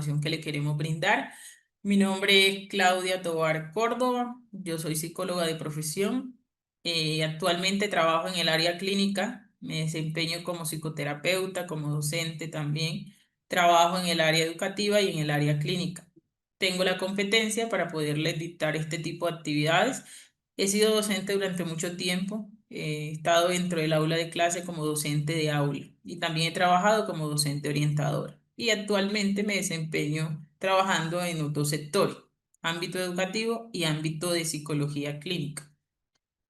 información que le queremos brindar. Mi nombre es Claudia Tovar Córdoba, yo soy psicóloga de profesión. Actualmente trabajo en el área clínica, me desempeño como psicoterapeuta, como docente también. Trabajo en el área educativa y en el área clínica. Tengo la competencia para poderles dictar este tipo de actividades. He sido docente durante mucho tiempo, he estado dentro del aula de clase como docente de aula y también he trabajado como docente orientador. Y actualmente me desempeño trabajando en otros sectores, ámbito educativo y ámbito de psicología clínica.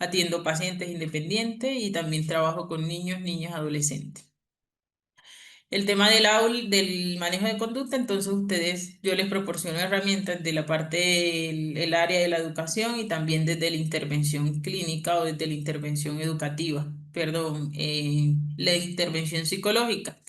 Atiendo pacientes independientes y también trabajo con niños, niñas, adolescentes. El tema del manejo de conducta, entonces yo les proporciono herramientas de la parte del área de la educación y también desde la intervención clínica o desde la intervención educativa, perdón, la intervención psicológica.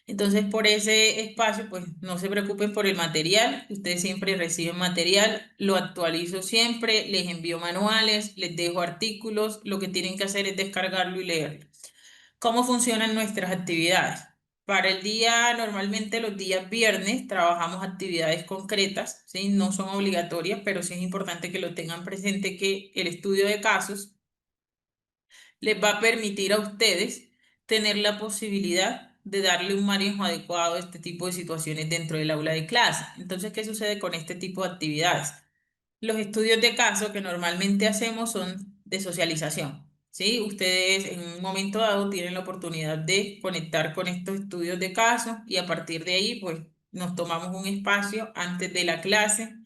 Entonces, por ese espacio, pues no se preocupen por el material, ustedes siempre reciben material, lo actualizo siempre, les envío manuales, les dejo artículos, lo que tienen que hacer es descargarlo y leerlo. ¿Cómo funcionan nuestras actividades? Para el día, normalmente los días viernes trabajamos actividades concretas, ¿sí? No son obligatorias, pero sí es importante que lo tengan presente que el estudio de casos les va a permitir a ustedes tener la posibilidad de darle un manejo adecuado a este tipo de situaciones dentro del aula de clase. Entonces, ¿qué sucede con este tipo de actividades? Los estudios de caso que normalmente hacemos son de socialización, ¿sí? Ustedes en un momento dado tienen la oportunidad de conectar con estos estudios de caso y a partir de ahí, pues, nos tomamos un espacio antes de la clase,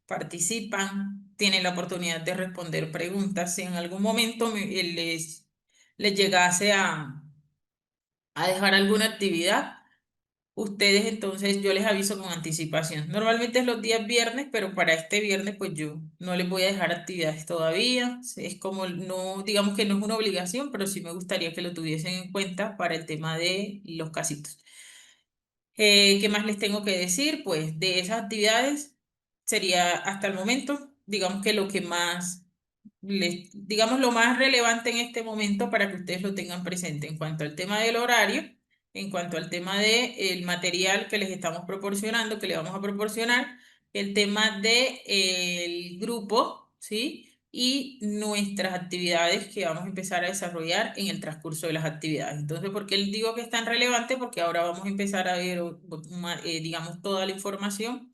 participan, tienen la oportunidad de responder preguntas. Si en algún momento les llegase a dejar alguna actividad, ustedes entonces yo les aviso con anticipación. Normalmente es los días viernes, pero para este viernes pues yo no les voy a dejar actividades todavía. Es como no, digamos que no es una obligación, pero sí me gustaría que lo tuviesen en cuenta para el tema de los casitos. ¿Qué más les tengo que decir? Pues de esas actividades sería hasta el momento, digamos que lo que más digamos, lo más relevante en este momento para que ustedes lo tengan presente en cuanto al tema del horario, en cuanto al tema del material que les estamos proporcionando, que le vamos a proporcionar, el tema del grupo, ¿sí? Y nuestras actividades que vamos a empezar a desarrollar en el transcurso de las actividades. Entonces, ¿por qué les digo que es tan relevante? Porque ahora vamos a empezar a ver, digamos, toda la información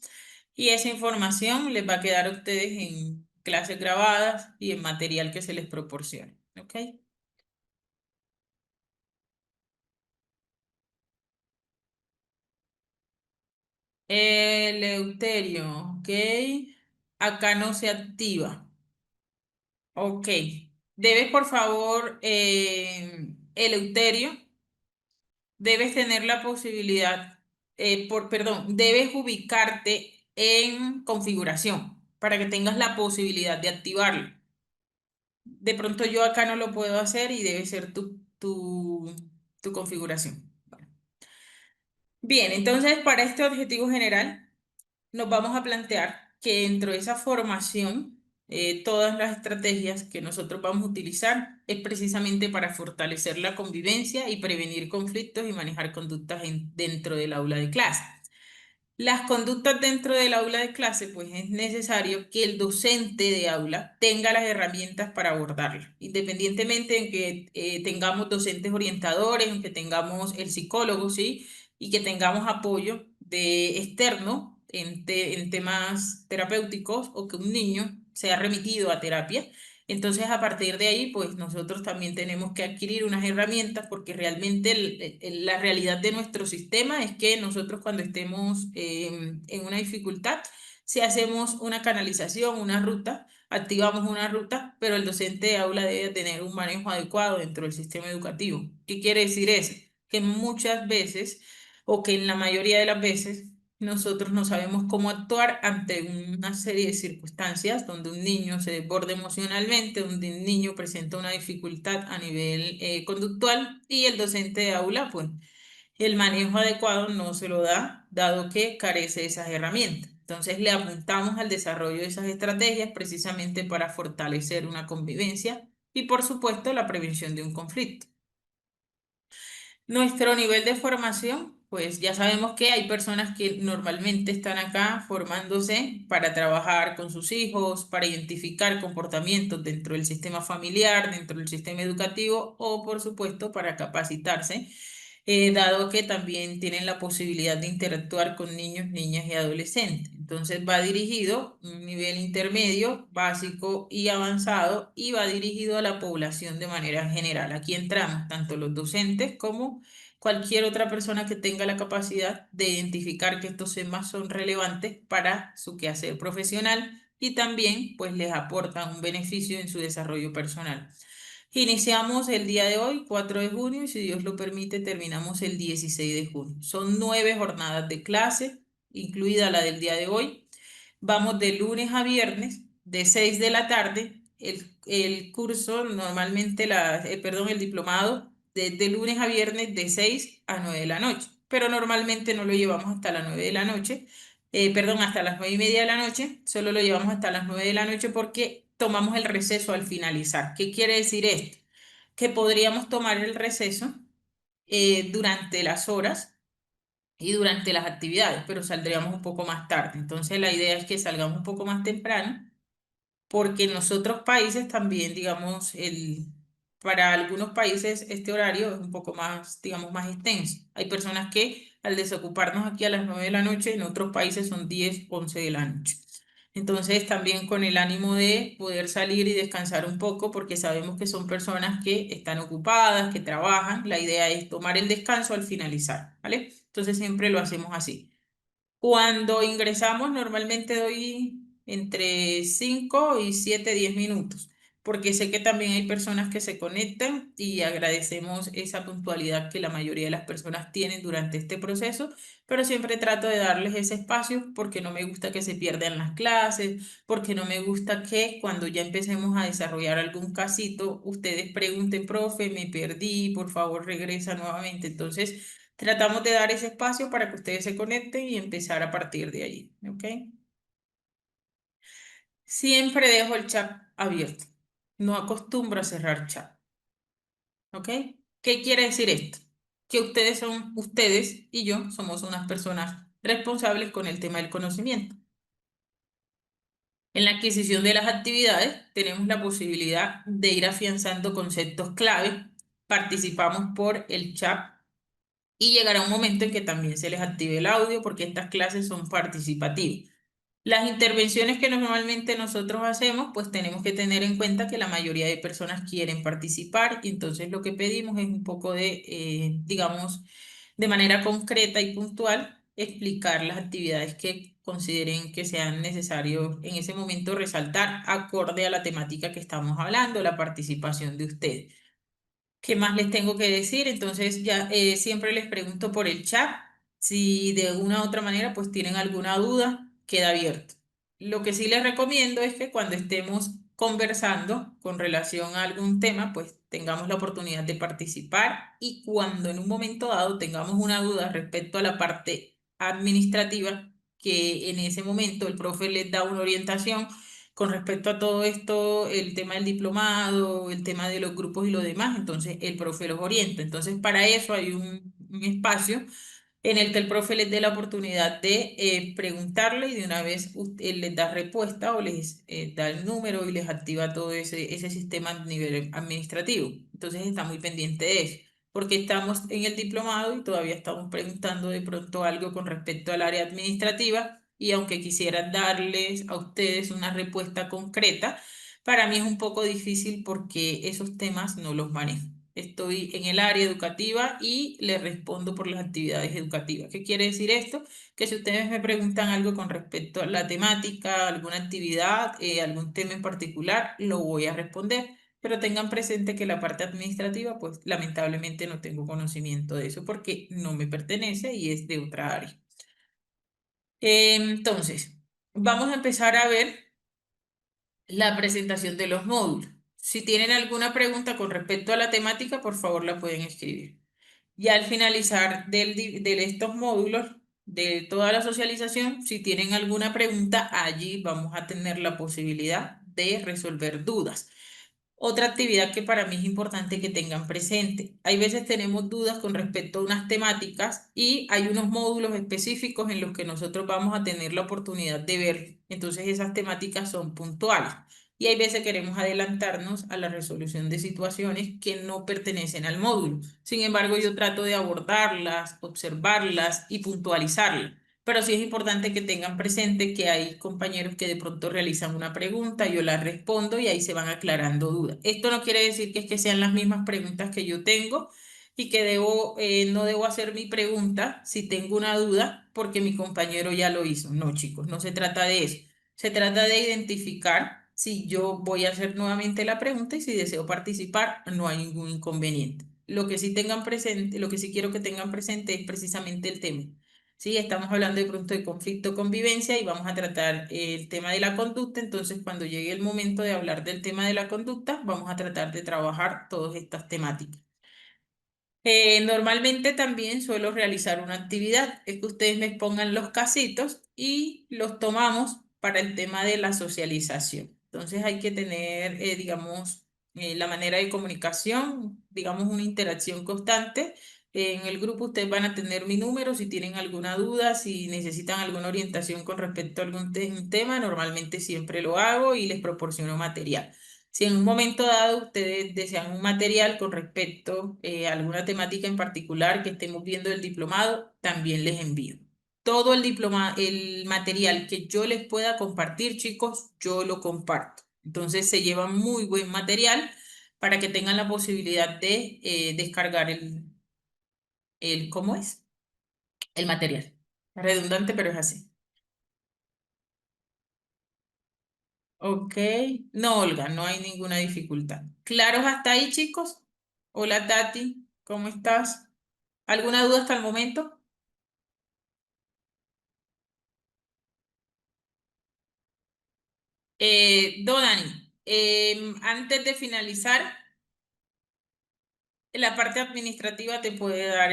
y esa información les va a quedar a ustedes en clases grabadas y en material que se les proporcione. ¿Ok? Eleuterio, ¿ok? Acá no se activa. Ok. Debes, por favor, Eleuterio, debes tener la posibilidad, perdón, debes ubicarte en configuración para que tengas la posibilidad de activarlo. De pronto yo acá no lo puedo hacer y debe ser tu configuración. Bueno. Bien, entonces para este objetivo general nos vamos a plantear que dentro de esa formación, todas las estrategias que nosotros vamos a utilizar es precisamente para fortalecer la convivencia y prevenir conflictos y manejar conductas dentro del aula de clase. Las conductas dentro del aula de clase, pues es necesario que el docente de aula tenga las herramientas para abordarlas, independientemente en que tengamos docentes orientadores, en que tengamos el psicólogo, ¿sí? Y que tengamos apoyo de externo en temas terapéuticos o que un niño sea remitido a terapia. Entonces, a partir de ahí, pues nosotros también tenemos que adquirir unas herramientas porque realmente la realidad de nuestro sistema es que nosotros cuando estemos en una dificultad, si hacemos una canalización, una ruta, activamos una ruta, pero el docente de aula debe tener un manejo adecuado dentro del sistema educativo. ¿Qué quiere decir eso? Que muchas veces, o que en la mayoría de las veces, nosotros no sabemos cómo actuar ante una serie de circunstancias donde un niño se desborda emocionalmente, donde un niño presenta una dificultad a nivel conductual y el docente de aula, pues el manejo adecuado no se lo da, dado que carece de esas herramientas. Entonces le apuntamos al desarrollo de esas estrategias precisamente para fortalecer una convivencia y por supuesto la prevención de un conflicto. Nuestro nivel de formación, pues ya sabemos que hay personas que normalmente están acá formándose para trabajar con sus hijos, para identificar comportamientos dentro del sistema familiar, dentro del sistema educativo o, por supuesto, para capacitarse, dado que también tienen la posibilidad de interactuar con niños, niñas y adolescentes. Entonces va dirigido un nivel intermedio, básico y avanzado y va dirigido a la población de manera general. Aquí entramos tanto los docentes como cualquier otra persona que tenga la capacidad de identificar que estos temas son relevantes para su quehacer profesional y también pues les aportan un beneficio en su desarrollo personal. Iniciamos el día de hoy, 4 de junio, y si Dios lo permite, terminamos el 16 de junio. Son 9 jornadas de clase, incluida la del día de hoy. Vamos de lunes a viernes, de 6 de la tarde. El curso, normalmente, perdón, el diplomado, de lunes a viernes de 6 a 9 de la noche. Pero normalmente no lo llevamos hasta las 9 de la noche, perdón, hasta las 9:30 de la noche. Solo lo llevamos hasta las 9 de la noche porque tomamos el receso al finalizar. ¿Qué quiere decir esto? Que podríamos tomar el receso durante las horas y durante las actividades, pero saldríamos un poco más tarde. Entonces la idea es que salgamos un poco más temprano porque en los otros países también, digamos, para algunos países este horario es un poco más, digamos, más extenso. Hay personas que al desocuparnos aquí a las 9 de la noche, en otros países son 10, 11 de la noche. Entonces, también con el ánimo de poder salir y descansar un poco, porque sabemos que son personas que están ocupadas, que trabajan. La idea es tomar el descanso al finalizar, ¿vale? Entonces, siempre lo hacemos así. Cuando ingresamos, normalmente doy entre 5 y 7 10 minutos, porque sé que también hay personas que se conectan y agradecemos esa puntualidad que la mayoría de las personas tienen durante este proceso, pero siempre trato de darles ese espacio porque no me gusta que se pierdan las clases, porque no me gusta que cuando ya empecemos a desarrollar algún casito, ustedes pregunten, profe, me perdí, por favor regresa nuevamente. Entonces, tratamos de dar ese espacio para que ustedes se conecten y empezar a partir de allí, ¿ok? Siempre dejo el chat abierto. No acostumbro a cerrar chat, ¿ok? ¿Qué quiere decir esto? Que ustedes y yo somos unas personas responsables con el tema del conocimiento. En la adquisición de las actividades tenemos la posibilidad de ir afianzando conceptos clave. Participamos por el chat y llegará un momento en que también se les active el audio porque estas clases son participativas. Las intervenciones que normalmente nosotros hacemos, pues tenemos que tener en cuenta que la mayoría de personas quieren participar y entonces lo que pedimos es un poco de, digamos, de manera concreta y puntual, explicar las actividades que consideren que sean necesarios en ese momento resaltar acorde a la temática que estamos hablando, la participación de ustedes. ¿Qué más les tengo que decir? Entonces ya siempre les pregunto por el chat. Si de una u otra manera pues tienen alguna duda, queda abierto. Lo que sí les recomiendo es que cuando estemos conversando con relación a algún tema, pues tengamos la oportunidad de participar y cuando en un momento dado tengamos una duda respecto a la parte administrativa, que en ese momento el profe les da una orientación con respecto a todo esto, el tema del diplomado, el tema de los grupos y lo demás, entonces el profe los orienta. Entonces, para eso hay un espacio en el que el profe les dé la oportunidad de preguntarle y de una vez él les da respuesta o les da el número y les activa todo ese sistema a nivel administrativo. Entonces, está muy pendiente de eso. Porque estamos en el diplomado y todavía estamos preguntando de pronto algo con respecto al área administrativa y aunque quisiera darles a ustedes una respuesta concreta, para mí es un poco difícil porque esos temas no los manejo. Estoy en el área educativa y les respondo por las actividades educativas. ¿Qué quiere decir esto? Que si ustedes me preguntan algo con respecto a la temática, alguna actividad, algún tema en particular, lo voy a responder. Pero tengan presente que la parte administrativa, pues lamentablemente no tengo conocimiento de eso porque no me pertenece y es de otra área. Entonces, vamos a empezar a ver la presentación de los módulos. Si tienen alguna pregunta con respecto a la temática, por favor la pueden escribir. Ya al finalizar de estos módulos, de toda la socialización, si tienen alguna pregunta, allí vamos a tener la posibilidad de resolver dudas. Otra actividad que para mí es importante que tengan presente. Hay veces tenemos dudas con respecto a unas temáticas y hay unos módulos específicos en los que nosotros vamos a tener la oportunidad de ver. Entonces esas temáticas son puntuales. Y hay veces queremos adelantarnos a la resolución de situaciones que no pertenecen al módulo. Sin embargo, yo trato de abordarlas, observarlas y puntualizarlas. Pero sí es importante que tengan presente que hay compañeros que de pronto realizan una pregunta, yo la respondo y ahí se van aclarando dudas. Esto no quiere decir que es que sean las mismas preguntas que yo tengo y que no debo hacer mi pregunta si tengo una duda porque mi compañero ya lo hizo. No, chicos, no se trata de eso. Se trata de identificar si yo voy a hacer nuevamente la pregunta y si deseo participar, no hay ningún inconveniente. Lo que sí tengan presente, lo que sí quiero que tengan presente es precisamente el tema. Sí, estamos hablando de pronto de conflicto convivencia y vamos a tratar el tema de la conducta. Entonces, cuando llegue el momento de hablar del tema de la conducta, vamos a tratar de trabajar todas estas temáticas. Normalmente también suelo realizar una actividad, es que ustedes me pongan los casitos y los tomamos para el tema de la socialización. Entonces hay que tener, digamos, la manera de comunicación, digamos, una interacción constante. En el grupo ustedes van a tener mi número si tienen alguna duda, si necesitan alguna orientación con respecto a un tema, normalmente siempre lo hago y les proporciono material. Si en un momento dado ustedes desean un material con respecto a alguna temática en particular que estemos viendo del diplomado, también les envío. Todo el material que yo les pueda compartir, chicos, yo lo comparto. Entonces se lleva muy buen material para que tengan la posibilidad de descargar ¿cómo es? El material. Redundante, pero es así. Ok. No, Olga, no hay ninguna dificultad. ¿Claros hasta ahí, chicos? Hola, Tati, ¿cómo estás? ¿Alguna duda hasta el momento? Donani, antes de finalizar, la parte administrativa te puede dar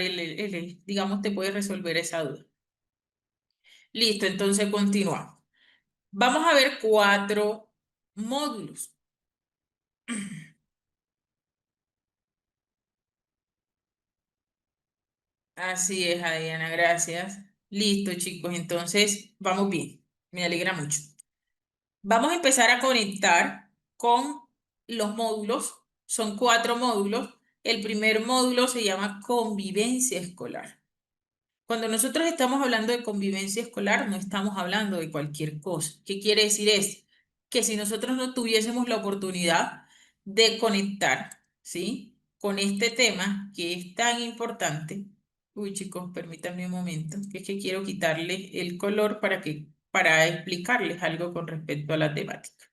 digamos, te puede resolver esa duda. Listo, entonces continuamos. Vamos a ver 4 módulos. Así es, Adriana, gracias. Listo, chicos, entonces vamos bien. Me alegra mucho. Vamos a empezar a conectar con los módulos. Son 4 módulos. El primer módulo se llama convivencia escolar. Cuando nosotros estamos hablando de convivencia escolar, no estamos hablando de cualquier cosa. ¿Qué quiere decir esto? Que si nosotros no tuviésemos la oportunidad de conectar, ¿sí? Con este tema que es tan importante. Uy, chicos, permítanme un momento, que es que quiero quitarle el color para explicarles algo con respecto a la temática.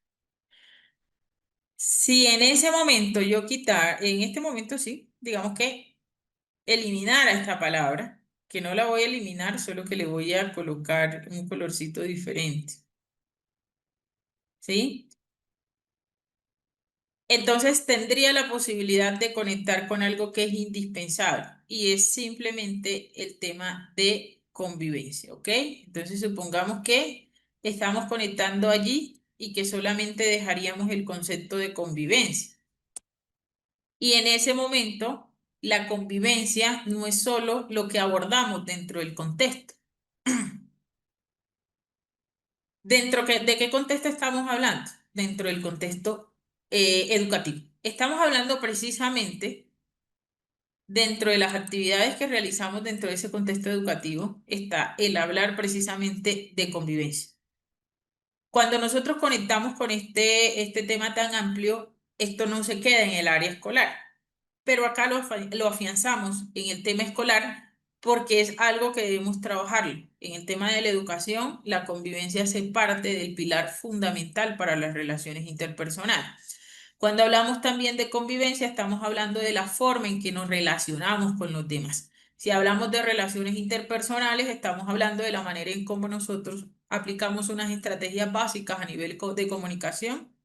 Si en ese momento en este momento sí, digamos que eliminar a esta palabra, que no la voy a eliminar, solo que le voy a colocar un colorcito diferente, ¿sí? Entonces tendría la posibilidad de conectar con algo que es indispensable y es simplemente el tema de convivencia, ¿ok? Entonces supongamos que estamos conectando allí y que solamente dejaríamos el concepto de convivencia. Y en ese momento, la convivencia no es solo lo que abordamos dentro del contexto. ¿De qué contexto estamos hablando? Dentro del contexto educativo. Estamos hablando precisamente dentro de las actividades que realizamos dentro de ese contexto educativo, está el hablar precisamente de convivencia. Cuando nosotros conectamos con este tema tan amplio, esto no se queda en el área escolar, pero acá lo afianzamos en el tema escolar porque es algo que debemos trabajarlo. En el tema de la educación, la convivencia hace parte del pilar fundamental para las relaciones interpersonales. Cuando hablamos también de convivencia, estamos hablando de la forma en que nos relacionamos con los demás. Si hablamos de relaciones interpersonales, estamos hablando de la manera en cómo nosotros aplicamos unas estrategias básicas a nivel de comunicación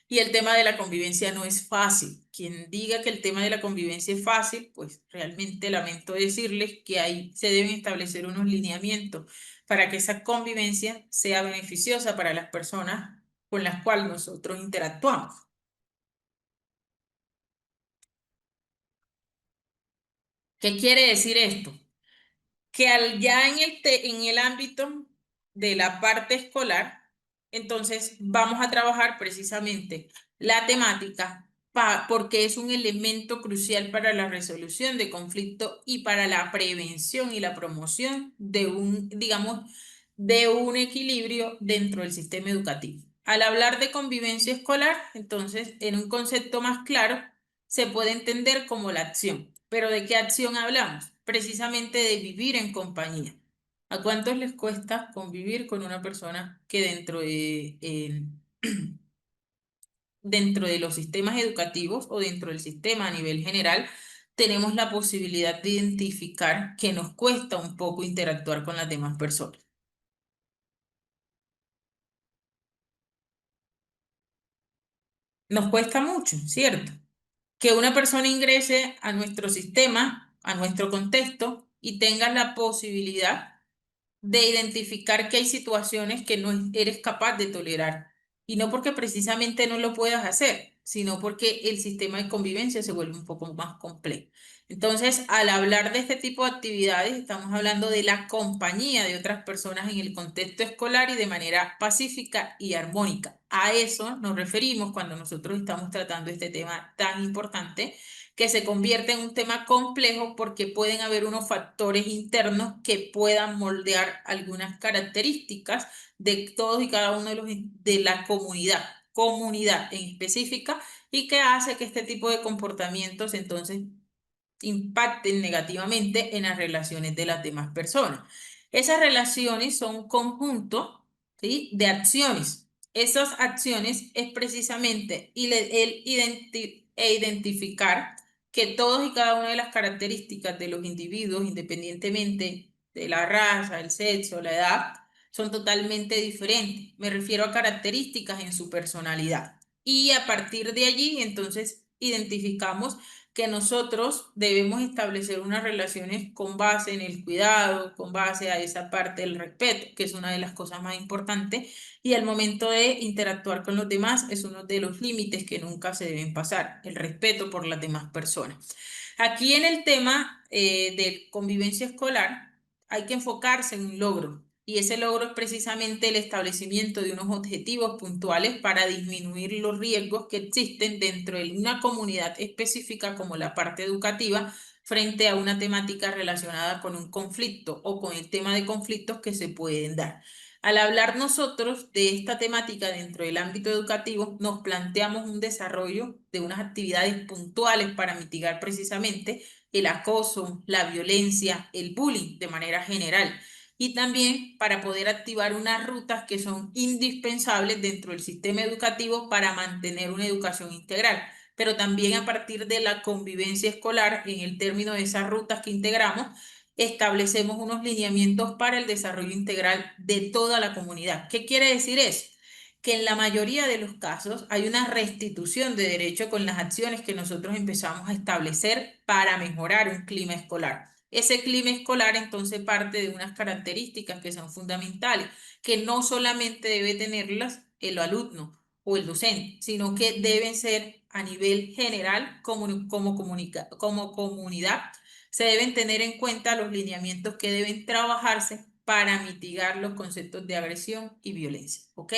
y el tema de la convivencia no es fácil. Quien diga que el tema de la convivencia es fácil, pues realmente lamento decirles que ahí se deben establecer unos lineamientos para que esa convivencia sea beneficiosa para las personas con las cuales nosotros interactuamos. ¿Qué quiere decir esto? Que ya en el ámbito de la parte escolar, entonces vamos a trabajar precisamente la temática porque es un elemento crucial para la resolución de conflictos y para la prevención y la promoción de digamos, de un equilibrio dentro del sistema educativo. Al hablar de convivencia escolar, entonces, en un concepto más claro, se puede entender como la acción. ¿Pero de qué acción hablamos? Precisamente de vivir en compañía. ¿A cuántos les cuesta convivir con una persona que dentro de los sistemas educativos o dentro del sistema a nivel general tenemos la posibilidad de identificar que nos cuesta un poco interactuar con las demás personas? Nos cuesta mucho, ¿cierto? Que una persona ingrese a nuestro sistema, a nuestro contexto y tenga la posibilidad de identificar que hay situaciones que no eres capaz de tolerar. Y no porque precisamente no lo puedas hacer, sino porque el sistema de convivencia se vuelve un poco más complejo. Entonces, al hablar de este tipo de actividades, estamos hablando de la compañía de otras personas en el contexto escolar y de manera pacífica y armónica. A eso nos referimos cuando nosotros estamos tratando este tema tan importante que se convierte en un tema complejo porque pueden haber unos factores internos que puedan moldear algunas características de todos y cada uno de la comunidad en específica, y que hace que este tipo de comportamientos entonces impacten negativamente en las relaciones de las demás personas. Esas relaciones son un conjunto, ¿sí?, de acciones. Esas acciones es precisamente identificar que todos y cada una de las características de los individuos, independientemente de la raza, el sexo, la edad, son totalmente diferentes. Me refiero a características en su personalidad. Y a partir de allí, entonces, identificamos que nosotros debemos establecer unas relaciones con base en el cuidado, con base a esa parte del respeto, que es una de las cosas más importantes, y al momento de interactuar con los demás es uno de los límites que nunca se deben pasar, el respeto por las demás personas. Aquí en el tema de convivencia escolar hay que enfocarse en un logro. Y ese logro es precisamente el establecimiento de unos objetivos puntuales para disminuir los riesgos que existen dentro de una comunidad específica como la parte educativa frente a una temática relacionada con un conflicto o con el tema de conflictos que se pueden dar. Al hablar nosotros de esta temática dentro del ámbito educativo, nos planteamos un desarrollo de unas actividades puntuales para mitigar precisamente el acoso, la violencia, el bullying de manera general, y también para poder activar unas rutas que son indispensables dentro del sistema educativo para mantener una educación integral, pero también a partir de la convivencia escolar, en el término de esas rutas que integramos, establecemos unos lineamientos para el desarrollo integral de toda la comunidad. ¿Qué quiere decir eso? Que en la mayoría de los casos hay una restitución de derecho con las acciones que nosotros empezamos a establecer para mejorar un clima escolar. Ese clima escolar entonces parte de unas características que son fundamentales, que no solamente debe tenerlas el alumno o el docente, sino que deben ser a nivel general como comunidad. Se deben tener en cuenta los lineamientos que deben trabajarse para mitigar los conceptos de agresión y violencia, ¿ok?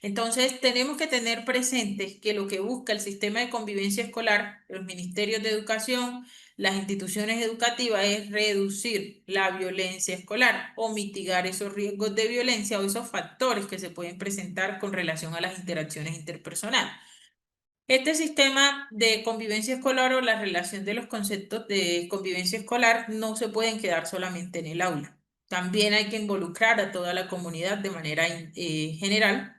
Entonces, tenemos que tener presente que lo que busca el sistema de convivencia escolar, los ministerios de educación, las instituciones educativas, es reducir la violencia escolar o mitigar esos riesgos de violencia o esos factores que se pueden presentar con relación a las interacciones interpersonales. Este sistema de convivencia escolar o la relación de los conceptos de convivencia escolar no se pueden quedar solamente en el aula. También hay que involucrar a toda la comunidad de manera general,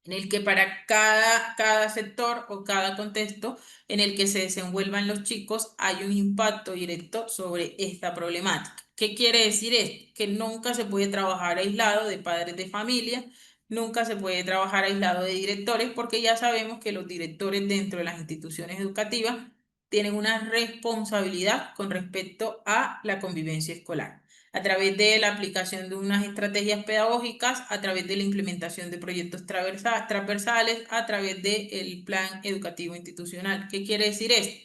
en el que para cada sector o cada contexto en el que se desenvuelvan los chicos hay un impacto directo sobre esta problemática. ¿Qué quiere decir esto? Que nunca se puede trabajar aislado de padres de familia, nunca se puede trabajar aislado de directores, porque ya sabemos que los directores dentro de las instituciones educativas tienen una responsabilidad con respecto a la convivencia escolar a través de la aplicación de unas estrategias pedagógicas, a través de la implementación de proyectos transversales, a través del plan educativo institucional. ¿Qué quiere decir esto?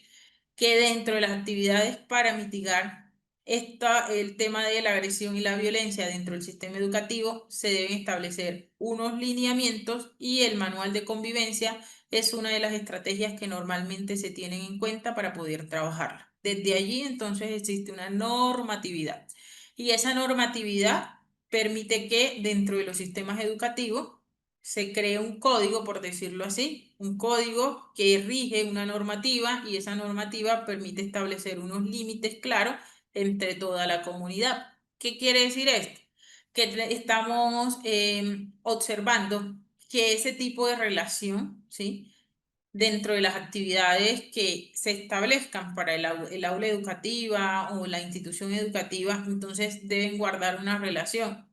que dentro de las actividades para mitigar el tema de la agresión y la violencia dentro del sistema educativo se deben establecer unos lineamientos y el manual de convivencia es una de las estrategias que normalmente se tienen en cuenta para poder trabajarla. Desde allí entonces existe una normatividad y esa normatividad permite que dentro de los sistemas educativos se crea un código, por decirlo así, un código que rige una normativa y esa normativa permite establecer unos límites claros entre toda la comunidad. ¿Qué quiere decir esto? Que estamos observando que ese tipo de relación, ¿sí? Dentro de las actividades que se establezcan para el aula educativa o la institución educativa, entonces deben guardar una relación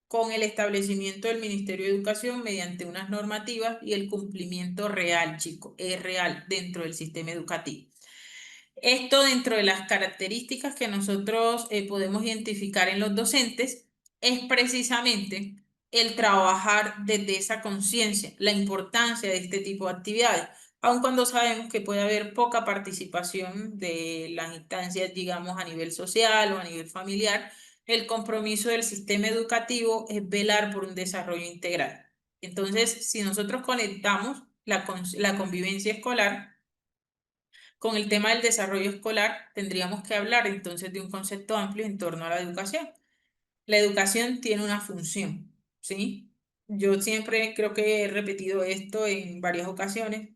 con el establecimiento del Ministerio de Educación mediante unas normativas y el cumplimiento real, chico, es real dentro del sistema educativo. Esto dentro de las características que nosotros podemos identificar en los docentes es precisamente el trabajar desde esa conciencia, la importancia de este tipo de actividades, aun cuando sabemos que puede haber poca participación de las instancias, digamos, a nivel social o a nivel familiar, el compromiso del sistema educativo es velar por un desarrollo integral. Entonces, si nosotros conectamos la convivencia escolar, con el tema del desarrollo escolar, tendríamos que hablar entonces de un concepto amplio en torno a la educación. La educación tiene una función, ¿sí? Yo siempre creo que he repetido esto en varias ocasiones.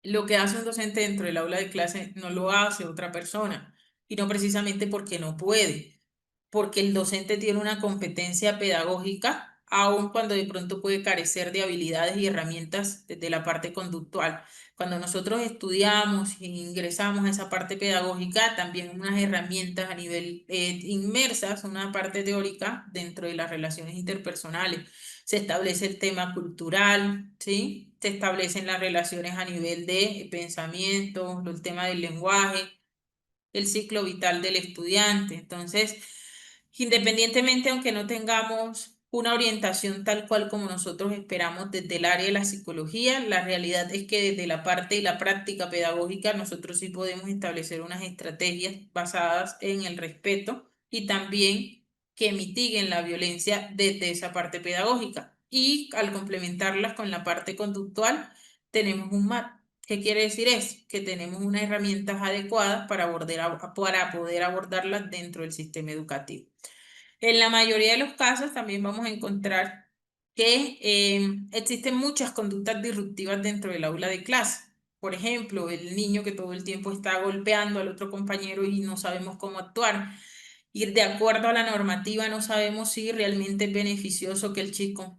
Lo que hace un docente dentro del aula de clase no lo hace otra persona, y no precisamente porque no puede, porque el docente tiene una competencia pedagógica, aun cuando de pronto puede carecer de habilidades y herramientas desde la parte conductual. Cuando nosotros estudiamos e ingresamos a esa parte pedagógica, también unas herramientas a nivel inmersas, una parte teórica dentro de las relaciones interpersonales. Se establece el tema cultural, ¿sí? Se establecen las relaciones a nivel de pensamiento, el tema del lenguaje, el ciclo vital del estudiante. Entonces, independientemente, aunque no tengamos una orientación tal cual como nosotros esperamos desde el área de la psicología, la realidad es que desde la parte y la práctica pedagógica nosotros sí podemos establecer unas estrategias basadas en el respeto y también que mitiguen la violencia desde esa parte pedagógica. Y al complementarlas con la parte conductual, tenemos un MAP. ¿Qué quiere decir eso? Que tenemos unas herramientas adecuadas para poder abordarlas dentro del sistema educativo. En la mayoría de los casos también vamos a encontrar que existen muchas conductas disruptivas dentro del aula de clase. Por ejemplo, el niño que todo el tiempo está golpeando al otro compañero y no sabemos cómo actuar. Ir de acuerdo a la normativa, no sabemos si realmente es beneficioso que el chico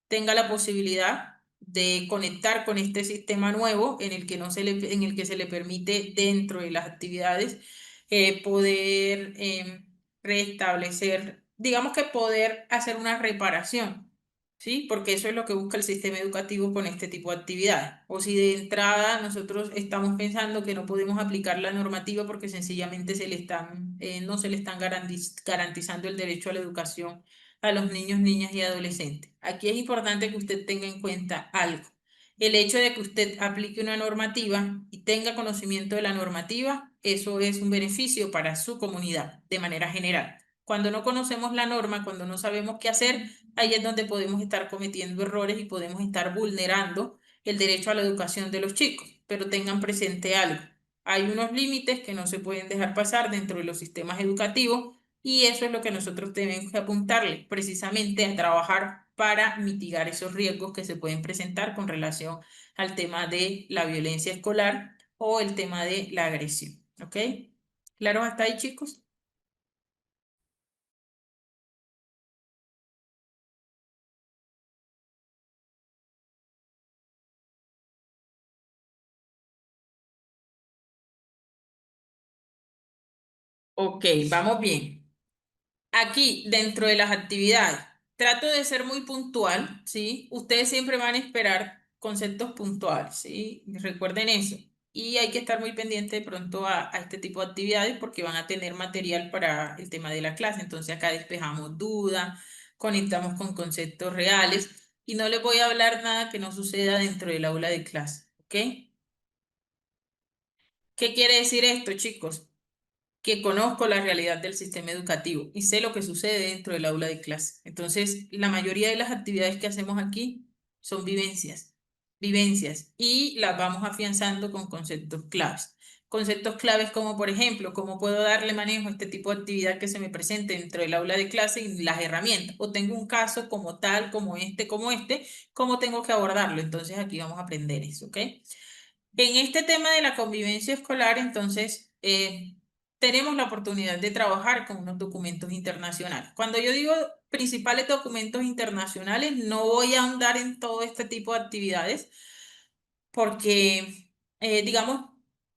tenga la posibilidad de conectar con este sistema nuevo en el que en el que se le permite dentro de las actividades poder restablecer, digamos que poder hacer una reparación, ¿sí? Porque eso es lo que busca el sistema educativo con este tipo de actividades. O si de entrada nosotros estamos pensando que no podemos aplicar la normativa porque sencillamente no se le están garantizando el derecho a la educación a los niños, niñas y adolescentes. Aquí es importante que usted tenga en cuenta algo. El hecho de que usted aplique una normativa y tenga conocimiento de la normativa, eso es un beneficio para su comunidad de manera general. Cuando no conocemos la norma, cuando no sabemos qué hacer, ahí es donde podemos estar cometiendo errores y podemos estar vulnerando el derecho a la educación de los chicos. Pero tengan presente algo. Hay unos límites que no se pueden dejar pasar dentro de los sistemas educativos y eso es lo que nosotros tenemos que apuntarle, precisamente a trabajar para mitigar esos riesgos que se pueden presentar con relación al tema de la violencia escolar o el tema de la agresión. ¿Ok? ¿Claro hasta ahí, chicos? Ok, vamos bien. Aquí, dentro de las actividades, trato de ser muy puntual, ¿sí? Ustedes siempre van a esperar conceptos puntuales, ¿sí? Recuerden eso. Y hay que estar muy pendiente de pronto a este tipo de actividades porque van a tener material para el tema de la clase. Entonces acá despejamos dudas, conectamos con conceptos reales y no les voy a hablar nada que no suceda dentro del aula de clase, ¿ok? ¿Qué quiere decir esto, chicos? Que conozco la realidad del sistema educativo y sé lo que sucede dentro del aula de clase. Entonces, la mayoría de las actividades que hacemos aquí son vivencias, y las vamos afianzando con conceptos claves. Conceptos claves como, por ejemplo, cómo puedo darle manejo a este tipo de actividad que se me presente dentro del aula de clase y las herramientas. O tengo un caso como tal, como este, cómo tengo que abordarlo. Entonces, aquí vamos a aprender eso, ¿ok? En este tema de la convivencia escolar, entonces, tenemos la oportunidad de trabajar con unos documentos internacionales. Cuando yo digo principales documentos internacionales, no voy a ahondar en todo este tipo de actividades porque, digamos,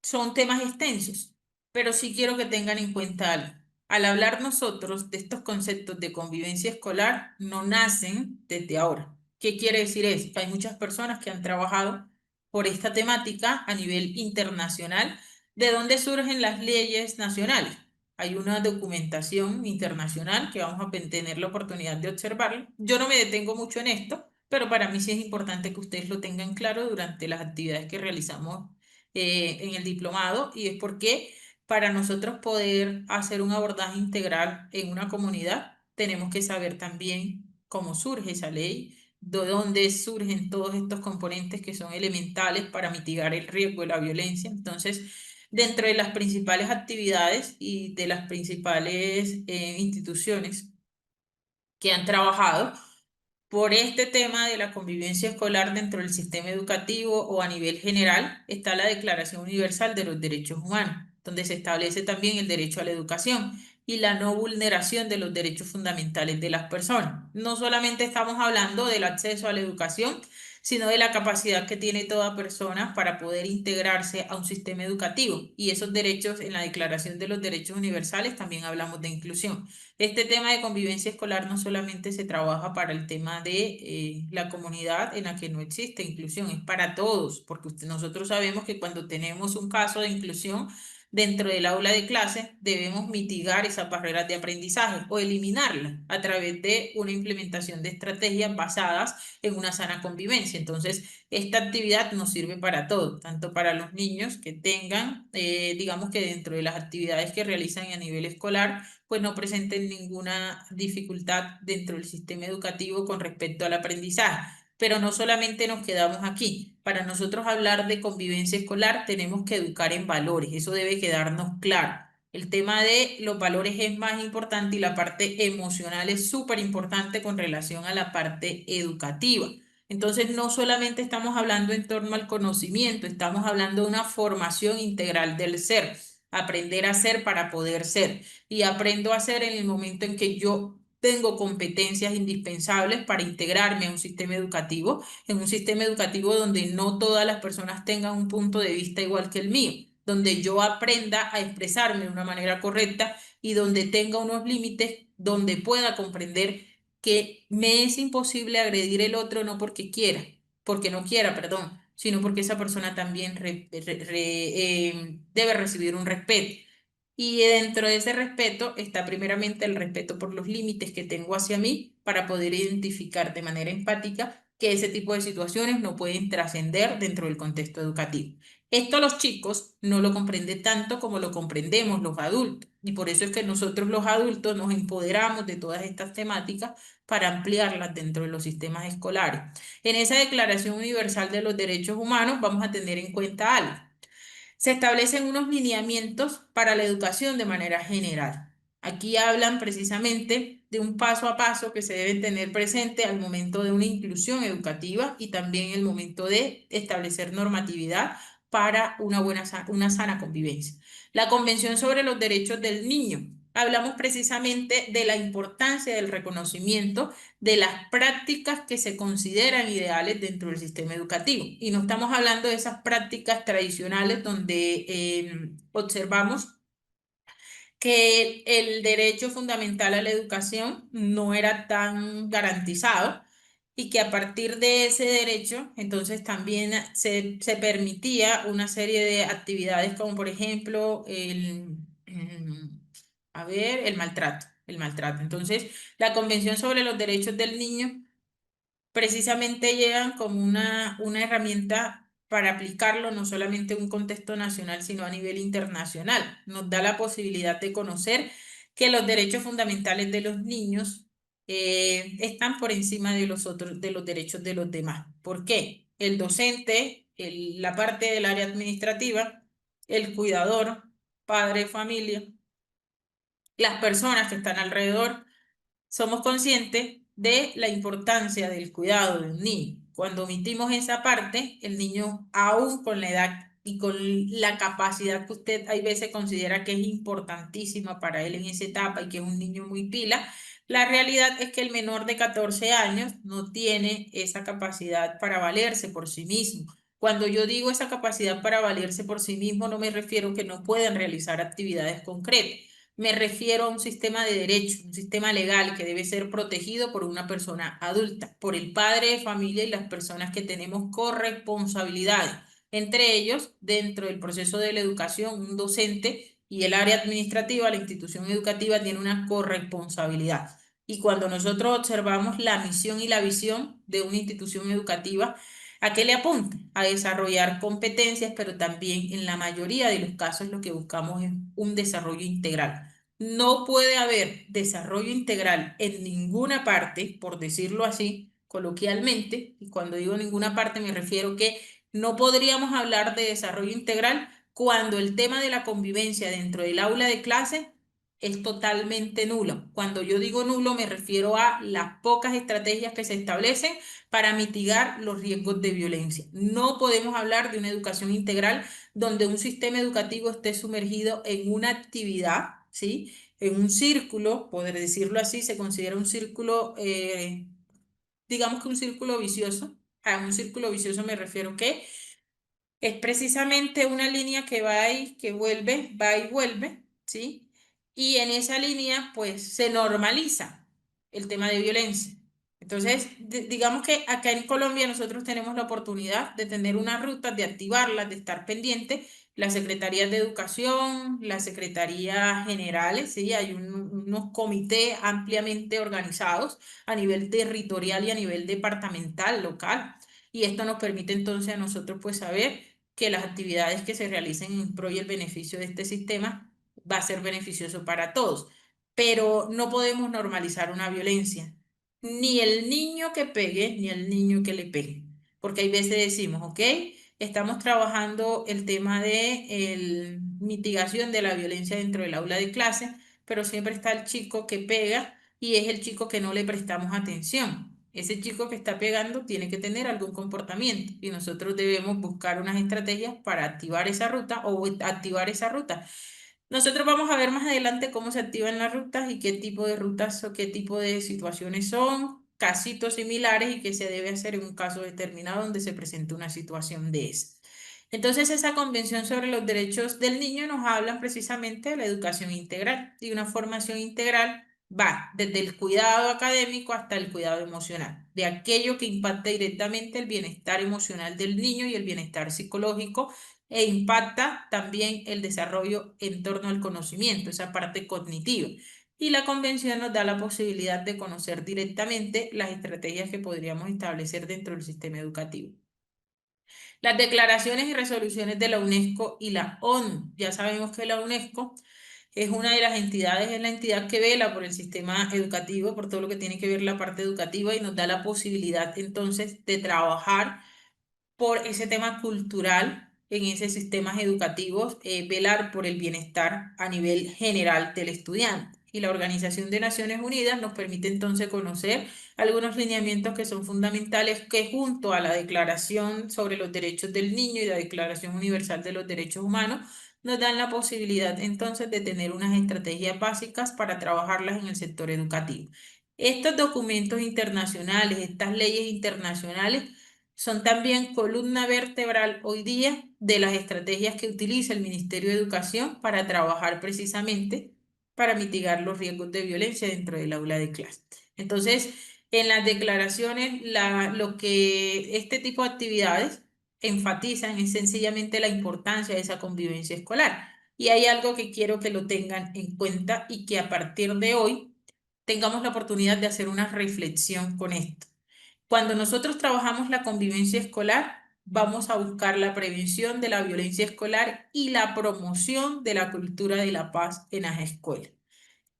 son temas extensos, pero sí quiero que tengan en cuenta algo. Al hablar nosotros de estos conceptos de convivencia escolar, no nacen desde ahora. ¿Qué quiere decir eso? Que hay muchas personas que han trabajado por esta temática a nivel internacional, de dónde surgen las leyes nacionales. Hay una documentación internacional que vamos a tener la oportunidad de observarlo. Yo no me detengo mucho en esto, pero para mí sí es importante que ustedes lo tengan claro durante las actividades que realizamos en el diplomado, y es porque para nosotros poder hacer un abordaje integral en una comunidad, tenemos que saber también cómo surge esa ley, de dónde surgen todos estos componentes que son elementales para mitigar el riesgo de la violencia. Entonces, dentro de las principales actividades y de las principales instituciones que han trabajado por este tema de la convivencia escolar dentro del sistema educativo o a nivel general, está la Declaración Universal de los Derechos Humanos, donde se establece también el derecho a la educación y la no vulneración de los derechos fundamentales de las personas. No solamente estamos hablando del acceso a la educación, sino de la capacidad que tiene toda persona para poder integrarse a un sistema educativo. Y esos derechos, en la Declaración de los Derechos Universales, también hablamos de inclusión. Este tema de convivencia escolar no solamente se trabaja para el tema de la comunidad en la que no existe inclusión, es para todos, porque nosotros sabemos que cuando tenemos un caso de inclusión dentro del aula de clase, debemos mitigar esas barreras de aprendizaje o eliminarlas a través de una implementación de estrategias basadas en una sana convivencia. Entonces, esta actividad nos sirve para todo, tanto para los niños que tengan, digamos que dentro de las actividades que realizan a nivel escolar, pues no presenten ninguna dificultad dentro del sistema educativo con respecto al aprendizaje. Pero no solamente nos quedamos aquí. Para nosotros hablar de convivencia escolar, tenemos que educar en valores. Eso debe quedarnos claro. El tema de los valores es más importante y la parte emocional es súper importante con relación a la parte educativa. Entonces, no solamente estamos hablando en torno al conocimiento, estamos hablando de una formación integral del ser, aprender a ser para poder ser. Y aprendo a hacer en el momento en que yo tengo competencias indispensables para integrarme a un sistema educativo, en un sistema educativo donde no todas las personas tengan un punto de vista igual que el mío, donde yo aprenda a expresarme de una manera correcta y donde tenga unos límites, donde pueda comprender que me es imposible agredir el otro no porque quiera, porque no quiera, perdón, sino porque esa persona también debe recibir un respeto. Y dentro de ese respeto está primeramente el respeto por los límites que tengo hacia mí para poder identificar de manera empática que ese tipo de situaciones no pueden trascender dentro del contexto educativo. Esto los chicos no lo comprenden tanto como lo comprendemos los adultos. Y por eso es que nosotros los adultos nos empoderamos de todas estas temáticas para ampliarlas dentro de los sistemas escolares. En esa Declaración Universal de los Derechos Humanos vamos a tener en cuenta algo. Se establecen unos lineamientos para la educación de manera general. Aquí hablan precisamente de un paso a paso que se debe tener presente al momento de una inclusión educativa y también el momento de establecer normatividad para una sana convivencia. La Convención sobre los Derechos del Niño. Hablamos precisamente de la importancia del reconocimiento de las prácticas que se consideran ideales dentro del sistema educativo. Y no estamos hablando de esas prácticas tradicionales donde observamos que el derecho fundamental a la educación no era tan garantizado y que a partir de ese derecho, entonces también se permitía una serie de actividades como por ejemplo a ver, el maltrato. Entonces, la Convención sobre los Derechos del Niño precisamente llegan como una herramienta para aplicarlo no solamente en un contexto nacional, sino a nivel internacional. Nos da la posibilidad de conocer que los derechos fundamentales de los niños están por encima de los otros, de los derechos de los demás. ¿Por qué? El docente, la parte del área administrativa, el cuidador, padre de familia, las personas que están alrededor, somos conscientes de la importancia del cuidado de un niño. Cuando omitimos esa parte, el niño, aún con la edad y con la capacidad que usted hay veces considera que es importantísima para él en esa etapa y que es un niño muy pila, la realidad es que el menor de 14 años no tiene esa capacidad para valerse por sí mismo. Cuando yo digo esa capacidad para valerse por sí mismo, no me refiero a que no puedan realizar actividades concretas. Me refiero a un sistema de derecho, un sistema legal que debe ser protegido por una persona adulta, por el padre de familia y las personas que tenemos corresponsabilidades. Entre ellos, dentro del proceso de la educación, un docente y el área administrativa, la institución educativa tiene una corresponsabilidad. Y cuando nosotros observamos la misión y la visión de una institución educativa, ¿a qué le apunta? A desarrollar competencias, pero también en la mayoría de los casos lo que buscamos es un desarrollo integral. No puede haber desarrollo integral en ninguna parte, por decirlo así, coloquialmente, y cuando digo ninguna parte me refiero que no podríamos hablar de desarrollo integral cuando el tema de la convivencia dentro del aula de clase es totalmente nulo. Cuando yo digo nulo me refiero a las pocas estrategias que se establecen para mitigar los riesgos de violencia. No podemos hablar de una educación integral donde un sistema educativo esté sumergido en una actividad, ¿sí? En un círculo, poder decirlo así, se considera un círculo, digamos que un círculo vicioso. A un círculo vicioso me refiero que es precisamente una línea que va y vuelve, ¿sí? Y en esa línea, pues, se normaliza el tema de violencia. Entonces, digamos que acá en Colombia nosotros tenemos la oportunidad de tener unas rutas, de activarlas, de estar pendientes. Las secretarías de educación, las secretarías generales, ¿sí? Hay unos comités ampliamente organizados a nivel territorial y a nivel departamental, local. Y esto nos permite entonces a nosotros, pues, saber que las actividades que se realicen en pro y el beneficio de este sistema va a ser beneficioso para todos. Pero no podemos normalizar una violencia, ni el niño que pegue, ni el niño que le pegue. Porque hay veces decimos, ok, estamos trabajando el tema de mitigación de la violencia dentro del aula de clase, pero siempre está el chico que pega y es el chico que no le prestamos atención. Ese chico que está pegando tiene que tener algún comportamiento y nosotros debemos buscar unas estrategias para activar esa ruta o activar esa ruta. Nosotros vamos a ver más adelante cómo se activan las rutas y qué tipo de rutas o qué tipo de situaciones son, casitos similares y qué se debe hacer en un caso determinado donde se presente una situación de esa. Entonces, esa Convención sobre los Derechos del Niño nos habla precisamente de la educación integral y una formación integral va desde el cuidado académico hasta el cuidado emocional, de aquello que impacta directamente el bienestar emocional del niño y el bienestar psicológico e impacta también el desarrollo en torno al conocimiento, esa parte cognitiva. Y la convención nos da la posibilidad de conocer directamente las estrategias que podríamos establecer dentro del sistema educativo. Las declaraciones y resoluciones de la UNESCO y la ONU. Ya sabemos que la UNESCO es una de las entidades, es la entidad que vela por el sistema educativo, por todo lo que tiene que ver la parte educativa y nos da la posibilidad entonces de trabajar por ese tema cultural en esos sistemas educativos, velar por el bienestar a nivel general del estudiante. Y la Organización de Naciones Unidas nos permite entonces conocer algunos lineamientos que son fundamentales que junto a la Declaración sobre los Derechos del Niño y la Declaración Universal de los Derechos Humanos nos dan la posibilidad entonces de tener unas estrategias básicas para trabajarlas en el sector educativo. Estos documentos internacionales, estas leyes internacionales, son también columna vertebral hoy día de las estrategias que utiliza el Ministerio de Educación para trabajar precisamente para mitigar los riesgos de violencia dentro del aula de clase. Entonces, en las declaraciones, lo que este tipo de actividades enfatizan es sencillamente la importancia de esa convivencia escolar. Y hay algo que quiero que lo tengan en cuenta y que a partir de hoy tengamos la oportunidad de hacer una reflexión con esto. Cuando nosotros trabajamos la convivencia escolar, vamos a buscar la prevención de la violencia escolar y la promoción de la cultura de la paz en las escuelas.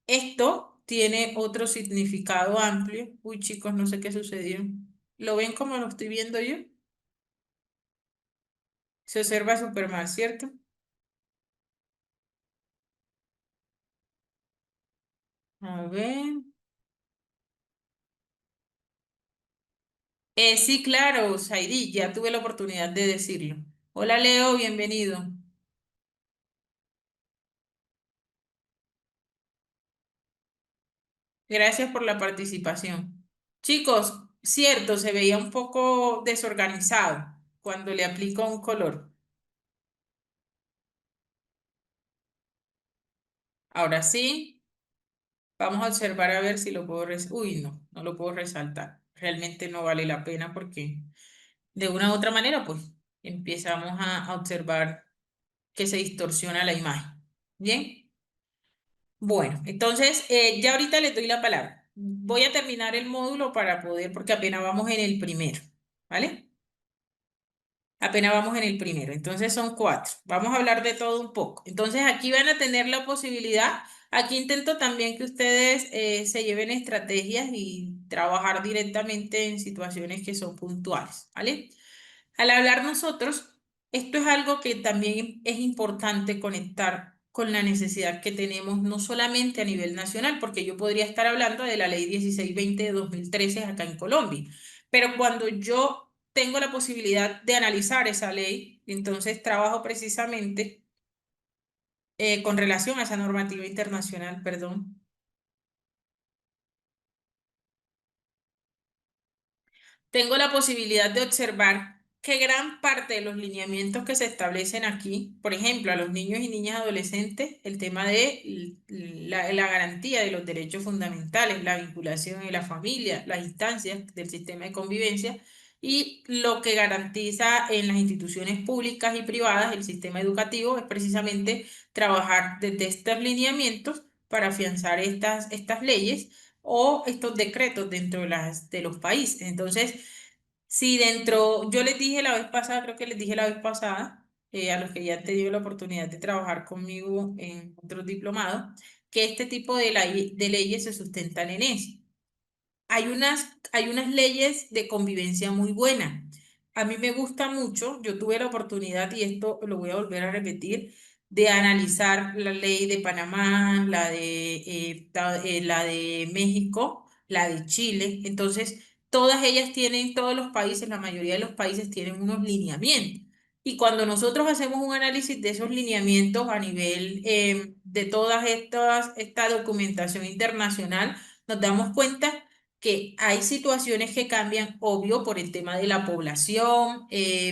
Esto tiene otro significado amplio. Uy, chicos, no sé qué sucedió. ¿Lo ven como lo estoy viendo yo? Se observa súper mal, ¿cierto? A ver. Sí, claro, Saidi, ya tuve la oportunidad de decirlo. Hola, Leo, bienvenido. Gracias por la participación. Chicos, cierto, se veía un poco desorganizado cuando le aplico un color. Ahora sí, vamos a observar a ver si lo puedo Uy, no, no lo puedo resaltar. Realmente no vale la pena porque de una u otra manera, pues empezamos a observar que se distorsiona la imagen. Bien, bueno, entonces ya ahorita les doy la palabra. Voy a terminar el módulo para poder, porque apenas vamos en el primero, ¿vale? Apenas vamos en el primero, entonces son cuatro. Vamos a hablar de todo un poco. Entonces aquí van a tener la posibilidad. Aquí intento también que ustedes se lleven estrategias y trabajar directamente en situaciones que son puntuales, ¿vale? Al hablar nosotros, esto es algo que también es importante conectar con la necesidad que tenemos, no solamente a nivel nacional, porque yo podría estar hablando de la ley 1620 de 2013 acá en Colombia, pero cuando yo tengo la posibilidad de analizar esa ley, entonces trabajo precisamente con relación a esa normativa internacional, perdón. Tengo la posibilidad de observar que gran parte de los lineamientos que se establecen aquí, por ejemplo, a los niños y niñas adolescentes, el tema de la garantía de los derechos fundamentales, la vinculación en la familia, las instancias del sistema de convivencia y lo que garantiza en las instituciones públicas y privadas el sistema educativo es precisamente trabajar desde estos lineamientos para afianzar estas leyes o estos decretos dentro de los países. Entonces, si dentro, yo les dije la vez pasada, creo que les dije la vez pasada, a los que ya han tenido la oportunidad de trabajar conmigo en otros diplomados, que este tipo de leyes se sustentan en eso. Hay unas leyes de convivencia muy buenas. A mí me gusta mucho, yo tuve la oportunidad, y esto lo voy a volver a repetir, de analizar la ley de Panamá, la de México, la de Chile. Entonces, todas ellas tienen, todos los países, la mayoría de los países tienen unos lineamientos. Y cuando nosotros hacemos un análisis de esos lineamientos a nivel de esta documentación internacional, nos damos cuenta que hay situaciones que cambian, obvio, por el tema de la población,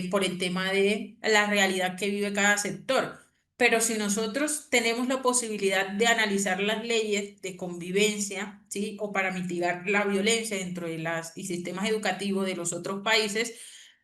por el tema de la realidad que vive cada sector. Pero si nosotros tenemos la posibilidad de analizar las leyes de convivencia, ¿sí? O para mitigar la violencia dentro de las y sistemas educativos de los otros países,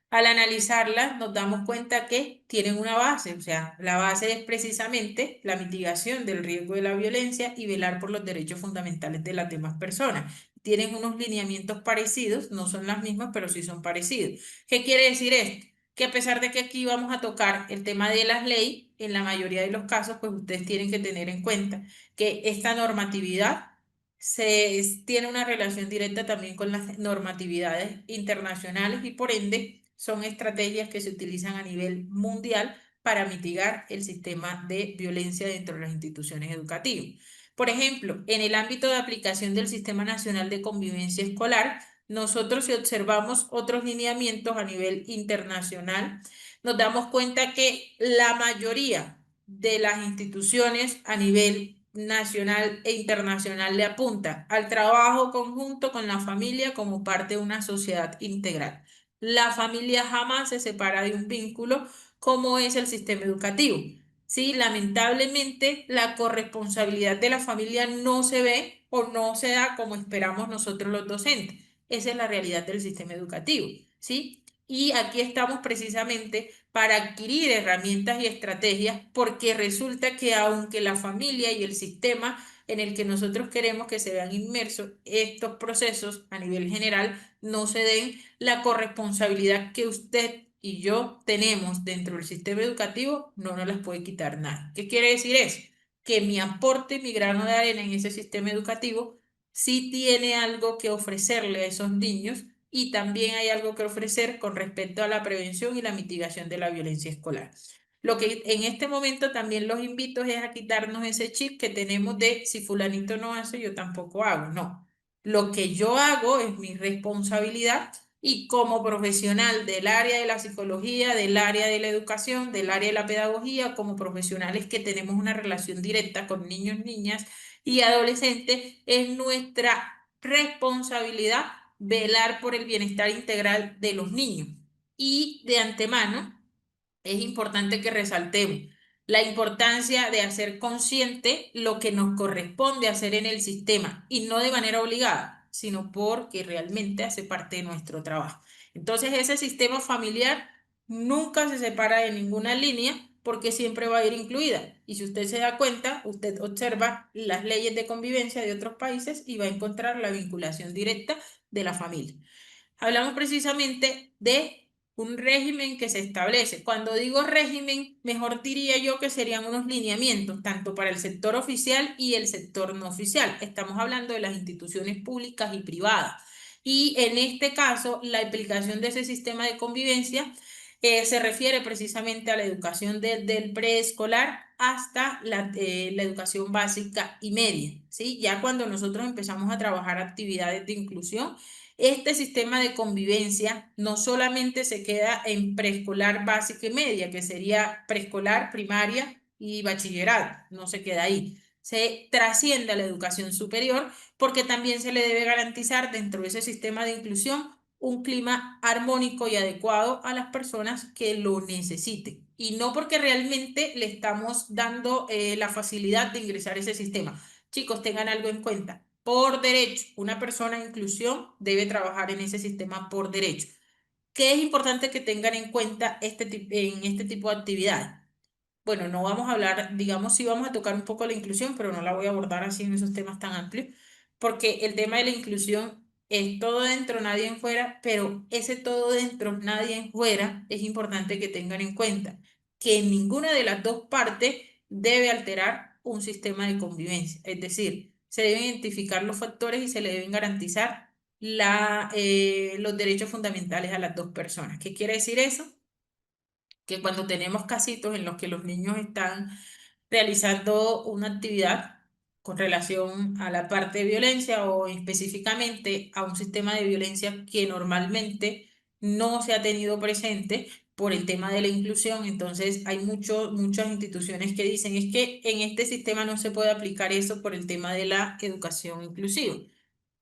al analizarlas nos damos cuenta que tienen una base, o sea, la base es precisamente la mitigación del riesgo de la violencia y velar por los derechos fundamentales de las demás personas. Tienen unos lineamientos parecidos, no son las mismas, pero sí son parecidos. ¿Qué quiere decir esto? Que a pesar de que aquí vamos a tocar el tema de las leyes, en la mayoría de los casos, pues ustedes tienen que tener en cuenta que esta normatividad tiene una relación directa también con las normatividades internacionales y por ende son estrategias que se utilizan a nivel mundial para mitigar el sistema de violencia dentro de las instituciones educativas. Por ejemplo, en el ámbito de aplicación del Sistema Nacional de Convivencia Escolar, nosotros si observamos otros lineamientos a nivel internacional, nos damos cuenta que la mayoría de las instituciones a nivel nacional e internacional le apuntan al trabajo conjunto con la familia como parte de una sociedad integral. La familia jamás se separa de un vínculo como es el sistema educativo. Sí, lamentablemente la corresponsabilidad de la familia no se ve o no se da como esperamos nosotros los docentes. Esa es la realidad del sistema educativo, ¿sí? Y aquí estamos precisamente para adquirir herramientas y estrategias porque resulta que aunque la familia y el sistema en el que nosotros queremos que se vean inmersos estos procesos a nivel general no se den la corresponsabilidad que usted y yo tenemos dentro del sistema educativo, no nos las puede quitar nadie. ¿Qué quiere decir eso? Que mi aporte, mi grano de arena en ese sistema educativo sí tiene algo que ofrecerle a esos niños y también hay algo que ofrecer con respecto a la prevención y la mitigación de la violencia escolar. Lo que en este momento también los invito es a quitarnos ese chip que tenemos de si fulanito no hace, yo tampoco hago. No, lo que yo hago es mi responsabilidad y como profesional del área de la psicología, del área de la educación, del área de la pedagogía, como profesionales que tenemos una relación directa con niños, niñas y adolescentes, es nuestra responsabilidad velar por el bienestar integral de los niños. Y de antemano, es importante que resaltemos la importancia de hacer consciente lo que nos corresponde hacer en el sistema y no de manera obligada, sino porque realmente hace parte de nuestro trabajo. Entonces, ese sistema familiar nunca se separa de ninguna línea porque siempre va a ir incluida. Y si usted se da cuenta, usted observa las leyes de convivencia de otros países y va a encontrar la vinculación directa de la familia. Hablamos precisamente de un régimen que se establece. Cuando digo régimen, mejor diría yo que serían unos lineamientos, tanto para el sector oficial y el sector no oficial. Estamos hablando de las instituciones públicas y privadas. Y en este caso, la aplicación de ese sistema de convivencia se refiere precisamente a la educación desde el preescolar hasta la educación básica y media, ¿sí? Ya cuando nosotros empezamos a trabajar actividades de inclusión, este sistema de convivencia no solamente se queda en preescolar básica y media, que sería preescolar, primaria y bachillerato, no se queda ahí. Se trasciende a la educación superior porque también se le debe garantizar dentro de ese sistema de inclusión un clima armónico y adecuado a las personas que lo necesiten. Y no porque realmente le estamos dando la facilidad de ingresar a ese sistema. Chicos, tengan algo en cuenta. Por derecho, una persona en inclusión debe trabajar en ese sistema por derecho. ¿Qué es importante que tengan en cuenta en este tipo de actividades? Bueno, no vamos a hablar, digamos, sí vamos a tocar un poco la inclusión, pero no la voy a abordar así en esos temas tan amplios, porque el tema de la inclusión es todo dentro, nadie en fuera, pero ese todo dentro, nadie en fuera, es importante que tengan en cuenta que ninguna de las dos partes debe alterar un sistema de convivencia. Es decir, se deben identificar los factores y se le deben garantizar los derechos fundamentales a las dos personas. ¿Qué quiere decir eso? Que cuando tenemos casitos en los que los niños están realizando una actividad con relación a la parte de violencia o específicamente a un sistema de violencia que normalmente no se ha tenido presente por el tema de la inclusión. Entonces hay muchas instituciones que dicen es que en este sistema no se puede aplicar eso por el tema de la educación inclusiva.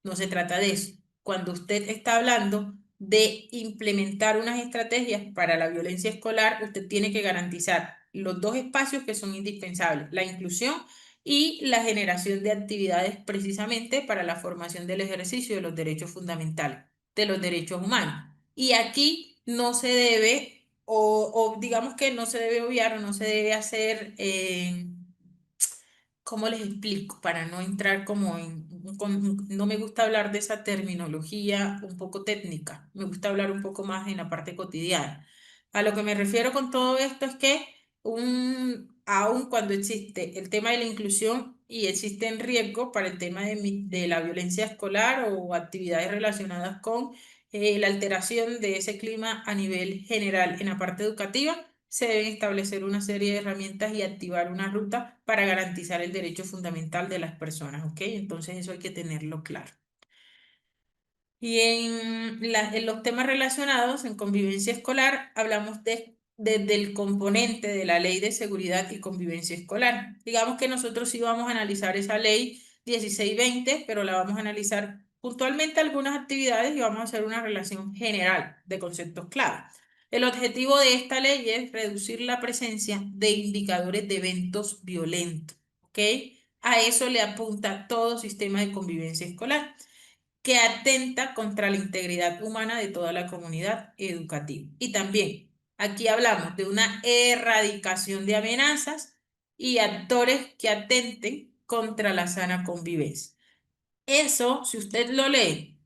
No se trata de eso. Cuando usted está hablando de implementar unas estrategias para la violencia escolar, usted tiene que garantizar los dos espacios que son indispensables, la inclusión y la generación de actividades precisamente para la formación del ejercicio de los derechos fundamentales, de los derechos humanos. Y aquí no se debe, o digamos que no se debe obviar o no se debe hacer ¿cómo les explico? Para no entrar como no me gusta hablar de esa terminología un poco técnica, me gusta hablar un poco más en la parte cotidiana. A lo que me refiero con todo esto es que aun cuando existe el tema de la inclusión y existen riesgos para el tema de la violencia escolar o actividades relacionadas con la alteración de ese clima a nivel general en la parte educativa, se deben establecer una serie de herramientas y activar una ruta para garantizar el derecho fundamental de las personas, ¿ok? Entonces eso hay que tenerlo claro. Y en los temas relacionados, en convivencia escolar, hablamos desde el componente de la Ley de Seguridad y Convivencia Escolar. Digamos que nosotros sí vamos a analizar esa ley 1620, pero la vamos a analizar puntualmente algunas actividades y vamos a hacer una relación general de conceptos clave. El objetivo de esta ley es reducir la presencia de indicadores de eventos violentos, ¿ok? A eso le apunta todo sistema de convivencia escolar que atenta contra la integridad humana de toda la comunidad educativa. Y también aquí hablamos de una erradicación de amenazas y actores que atenten contra la sana convivencia. Eso, si usted lo lee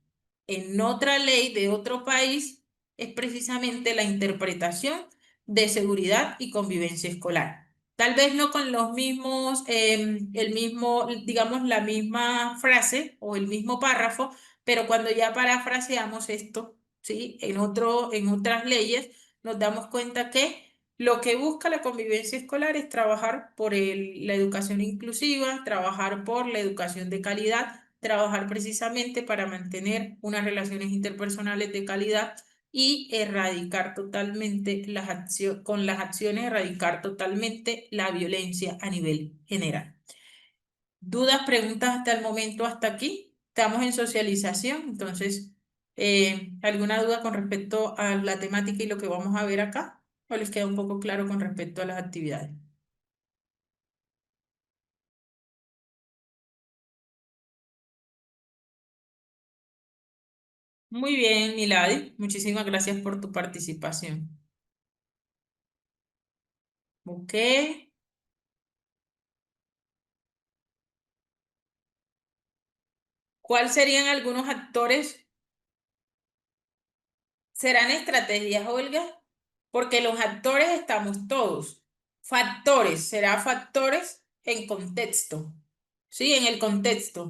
en otra ley de otro país, es precisamente la interpretación de seguridad y convivencia escolar. Tal vez no con los mismos, el mismo, digamos, la misma frase o el mismo párrafo, pero cuando ya parafraseamos esto, ¿sí? En otras leyes, nos damos cuenta que lo que busca la convivencia escolar es trabajar por la educación inclusiva, trabajar por la educación de calidad, trabajar precisamente para mantener unas relaciones interpersonales de calidad y erradicar totalmente con las acciones, erradicar totalmente la violencia a nivel general. ¿Dudas, preguntas hasta el momento, hasta aquí? Estamos en socialización, entonces, ¿alguna duda con respecto a la temática y lo que vamos a ver acá? ¿O les queda un poco claro con respecto a las actividades? Muy bien, Milady, muchísimas gracias por tu participación. Ok, ¿cuáles serían algunos actores? ¿Serán estrategias, Olga? Porque los actores estamos todos. Factores, será factores en contexto. Sí, en el contexto.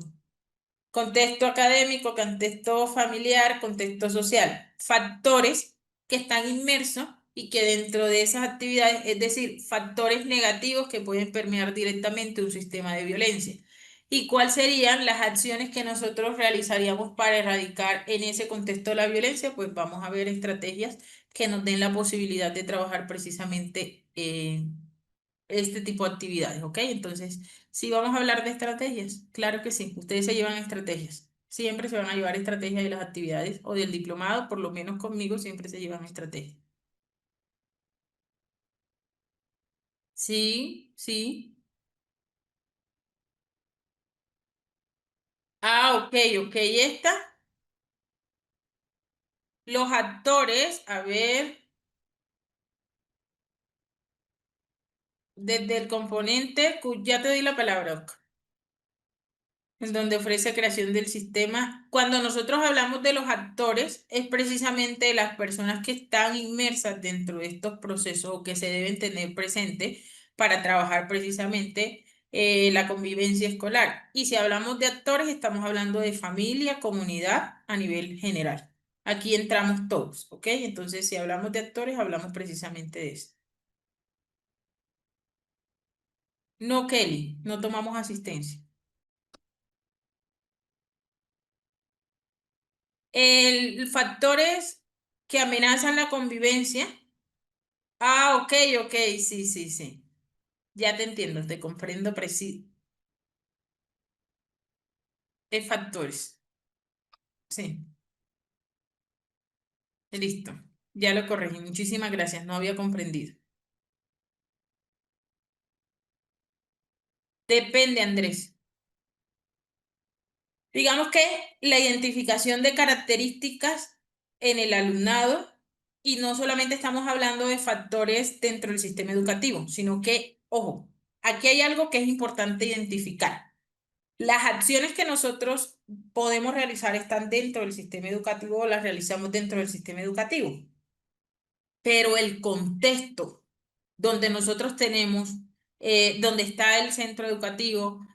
Contexto académico, contexto familiar, contexto social. Factores que están inmersos y que dentro de esas actividades, es decir, factores negativos que pueden permear directamente un sistema de violencia. ¿Y cuáles serían las acciones que nosotros realizaríamos para erradicar en ese contexto la violencia? Pues vamos a ver estrategias que nos den la posibilidad de trabajar precisamente este tipo de actividades, ¿ok? Entonces, sí vamos a hablar de estrategias, claro que sí, ustedes se llevan estrategias, siempre se van a llevar estrategias de las actividades o del diplomado, por lo menos conmigo siempre se llevan estrategias. Sí, sí. Ah, ok, ok, esta, los actores, a ver, desde el componente, ya te di la palabra, Oscar. En donde ofrece creación del sistema. Cuando nosotros hablamos de los actores, es precisamente las personas que están inmersas dentro de estos procesos o que se deben tener presentes para trabajar precisamente la convivencia escolar. Y si hablamos de actores, estamos hablando de familia, comunidad a nivel general. Aquí entramos todos, ¿ok? Entonces, si hablamos de actores, hablamos precisamente de eso. No, Kelly, no tomamos asistencia. El factores que amenazan la convivencia. Ah, ok, ok, sí, sí, sí. Ya te entiendo, te comprendo es factores. Sí, listo. Ya lo corregí. Muchísimas gracias, no había comprendido. Depende, Andrés. Digamos que la identificación de características en el alumnado, y no solamente estamos hablando de factores dentro del sistema educativo, sino que, ojo, aquí hay algo que es importante identificar. Las acciones que nosotros podemos realizar están dentro del sistema educativo o las realizamos dentro del sistema educativo, pero el contexto donde nosotros tenemos, donde está el centro educativo,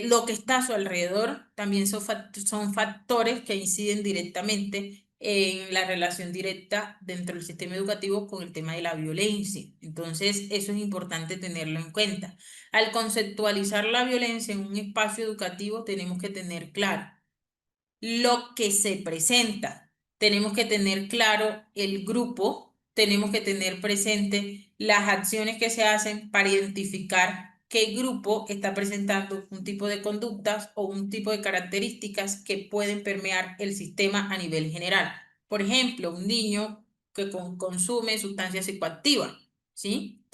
lo que está a su alrededor, también son factores que inciden directamente en la relación directa dentro del sistema educativo con el tema de la violencia. Entonces, eso es importante tenerlo en cuenta. Al conceptualizar la violencia en un espacio educativo, tenemos que tener claro lo que se presenta. Tenemos que tener claro el grupo, tenemos que tener presente las acciones que se hacen para identificar qué grupo está presentando un tipo de conductas o un tipo de características que pueden permear el sistema a nivel general. Por ejemplo, un niño que consume sustancias psicoactivas, ¿sí?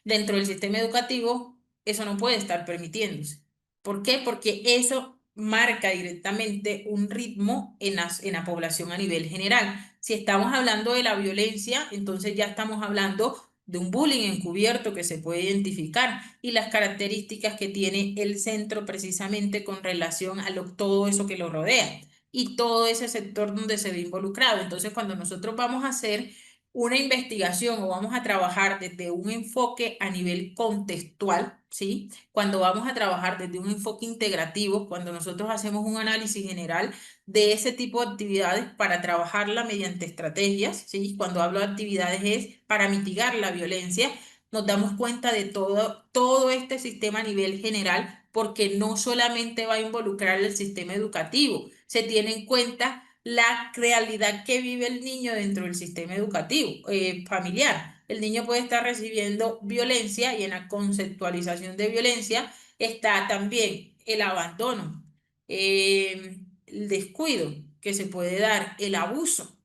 Dentro del sistema educativo, eso no puede estar permitiéndose. ¿Por qué? Porque eso marca directamente un ritmo en la población a nivel general. Si estamos hablando de la violencia, entonces ya estamos hablando de un bullying encubierto que se puede identificar y las características que tiene el centro precisamente con relación a todo eso que lo rodea. y todo ese sector donde se ve involucrado. Entonces, cuando nosotros vamos a hacer una investigación o vamos a trabajar desde un enfoque a nivel contextual, ¿sí? Cuando vamos a trabajar desde un enfoque integrativo, cuando nosotros hacemos un análisis general de ese tipo de actividades para trabajarla mediante estrategias, ¿sí? Cuando hablo de actividades es para mitigar la violencia, nos damos cuenta de todo este sistema a nivel general, porque no solamente va a involucrar el sistema educativo, se tiene en cuenta la realidad que vive el niño dentro del sistema educativo, familiar. El niño puede estar recibiendo violencia y en la conceptualización de violencia está también el abandono, el descuido que se puede dar, el abuso,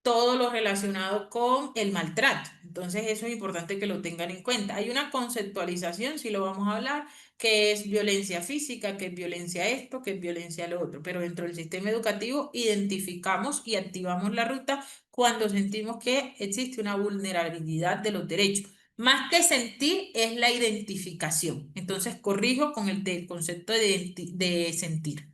todo lo relacionado con el maltrato. Entonces, eso es importante que lo tengan en cuenta. Hay una conceptualización, si lo vamos a hablar, que es violencia física, que es violencia esto, que es violencia lo otro. Pero dentro del sistema educativo identificamos y activamos la ruta cuando sentimos que existe una vulnerabilidad de los derechos. Más que sentir es la identificación. Entonces, corrijo con el concepto de sentir,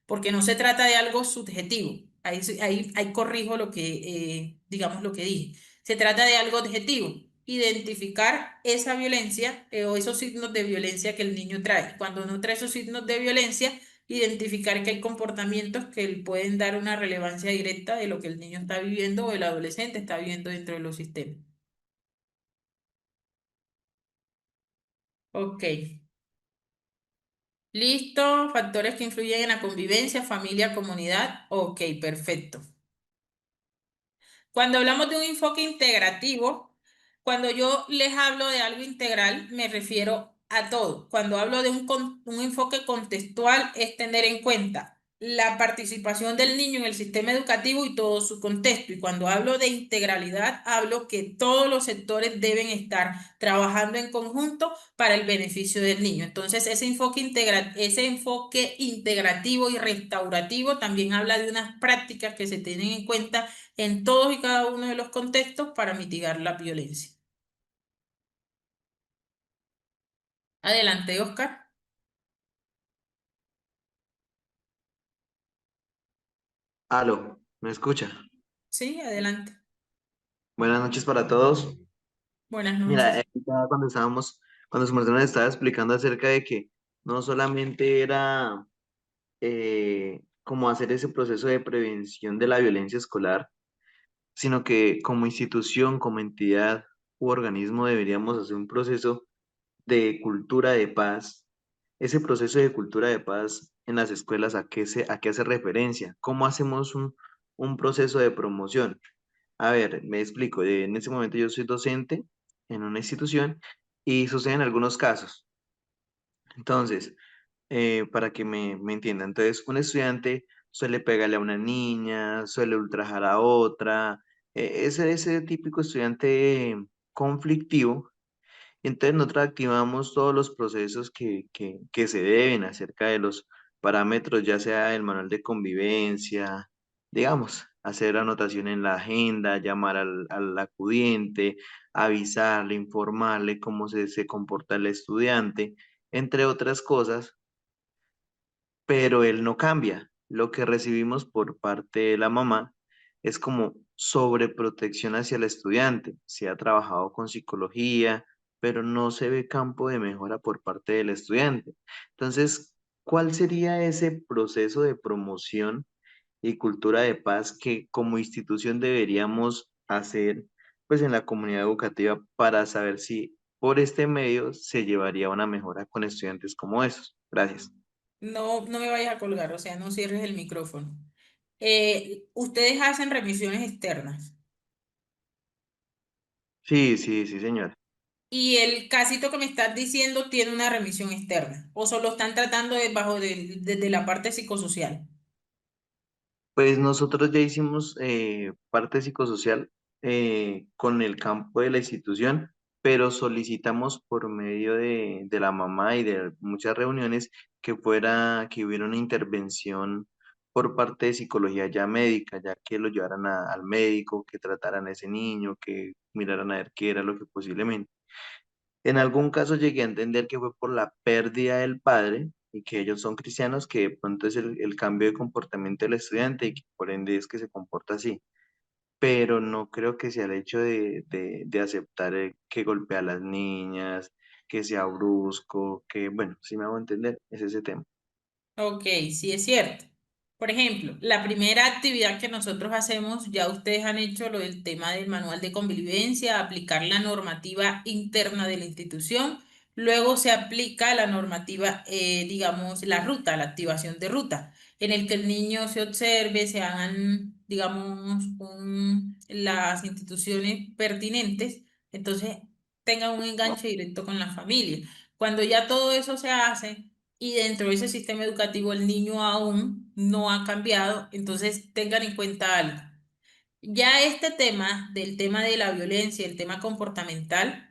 porque no se trata de algo subjetivo. Ahí corrijo lo que, digamos, lo que dije. Se trata de algo objetivo, identificar esa violencia o esos signos de violencia que el niño trae. Cuando no trae esos signos de violencia, identificar que hay comportamientos que le pueden dar una relevancia directa de lo que el niño está viviendo o el adolescente está viviendo dentro de los sistemas. Ok. Listo. Factores que influyen en la convivencia, familia, comunidad. Ok, perfecto. Cuando hablamos de un enfoque integrativo, cuando yo les hablo de algo integral, me refiero a todo. Cuando hablo de un enfoque contextual, es tener en cuenta la participación del niño en el sistema educativo y todo su contexto. Y cuando hablo de integralidad, hablo que todos los sectores deben estar trabajando en conjunto para el beneficio del niño. Entonces, ese enfoque integrativo y restaurativo también habla de unas prácticas que se tienen en cuenta en todos y cada uno de los contextos para mitigar la violencia. Adelante, Oscar. Aló, ¿me escucha? Sí, adelante. Buenas noches para todos. Buenas Mira, noches. ahorita cuando su persona estaba explicando acerca de que no solamente era como hacer ese proceso de prevención de la violencia escolar, sino que como institución, como entidad u organismo deberíamos hacer un proceso de cultura de paz. Ese proceso de cultura de paz en las escuelas, a qué hace referencia? ¿Cómo hacemos un proceso de promoción? A ver, me explico. En este momento yo soy docente en una institución y suceden algunos casos. Entonces, para que me entiendan, entonces un estudiante suele pegarle a una niña, suele ultrajar a otra, ese típico estudiante conflictivo. Y entonces nosotros activamos todos los procesos que se deben acerca de los parámetros, ya sea el manual de convivencia, digamos, hacer anotación en la agenda, llamar al acudiente, avisarle, informarle cómo se comporta el estudiante, entre otras cosas, pero él no cambia. Lo que recibimos por parte de la mamá es como sobreprotección hacia el estudiante. Se ha trabajado con psicología, pero no se ve campo de mejora por parte del estudiante. Entonces, ¿cuál sería ese proceso de promoción y cultura de paz que como institución deberíamos hacer pues en la comunidad educativa para saber si por este medio se llevaría a una mejora con estudiantes como esos? Gracias. No, no me vayas a colgar, o sea, no cierres el micrófono. Ustedes hacen revisiones externas Sí, sí, sí, señor. y el casito que me estás diciendo tiene una remisión externa o solo están tratando desde la parte psicosocial. Pues nosotros ya hicimos parte psicosocial con el campo de la institución, pero solicitamos por medio de la mamá y de muchas reuniones que hubiera una intervención por parte de psicología ya médica, ya que lo llevaran al médico, que trataran a ese niño, que miraran a ver qué era lo que posiblemente. En algún caso llegué a entender que fue por la pérdida del padre y que ellos son cristianos, que de pronto es el cambio de comportamiento del estudiante y que por ende es que se comporta así. Pero no creo que sea el hecho de aceptar que golpea a las niñas, que sea brusco, que bueno, si me hago entender, es ese tema. Ok, sí es cierto. Por ejemplo, la primera actividad que nosotros hacemos, ya ustedes han hecho lo del tema del manual de convivencia, aplicar la normativa interna de la institución. Luego se aplica la normativa, digamos, la ruta, la activación de ruta, en el que el niño se observe, se hagan, digamos, las instituciones pertinentes, entonces tenga un enganche directo con la familia. Cuando ya todo eso se hace y dentro de ese sistema educativo el niño aún no ha cambiado, entonces tengan en cuenta algo. Ya este tema del tema de la violencia, el tema comportamental,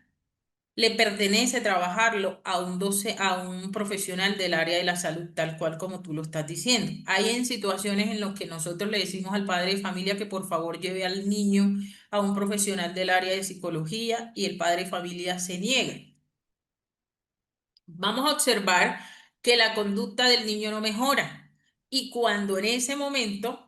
le pertenece trabajarlo a a un profesional del área de la salud, tal cual como tú lo estás diciendo. Hay en situaciones en las que nosotros le decimos al padre de familia que por favor lleve al niño a un profesional del área de psicología y el padre de familia se niega. Vamos a observar que la conducta del niño no mejora y cuando en ese momento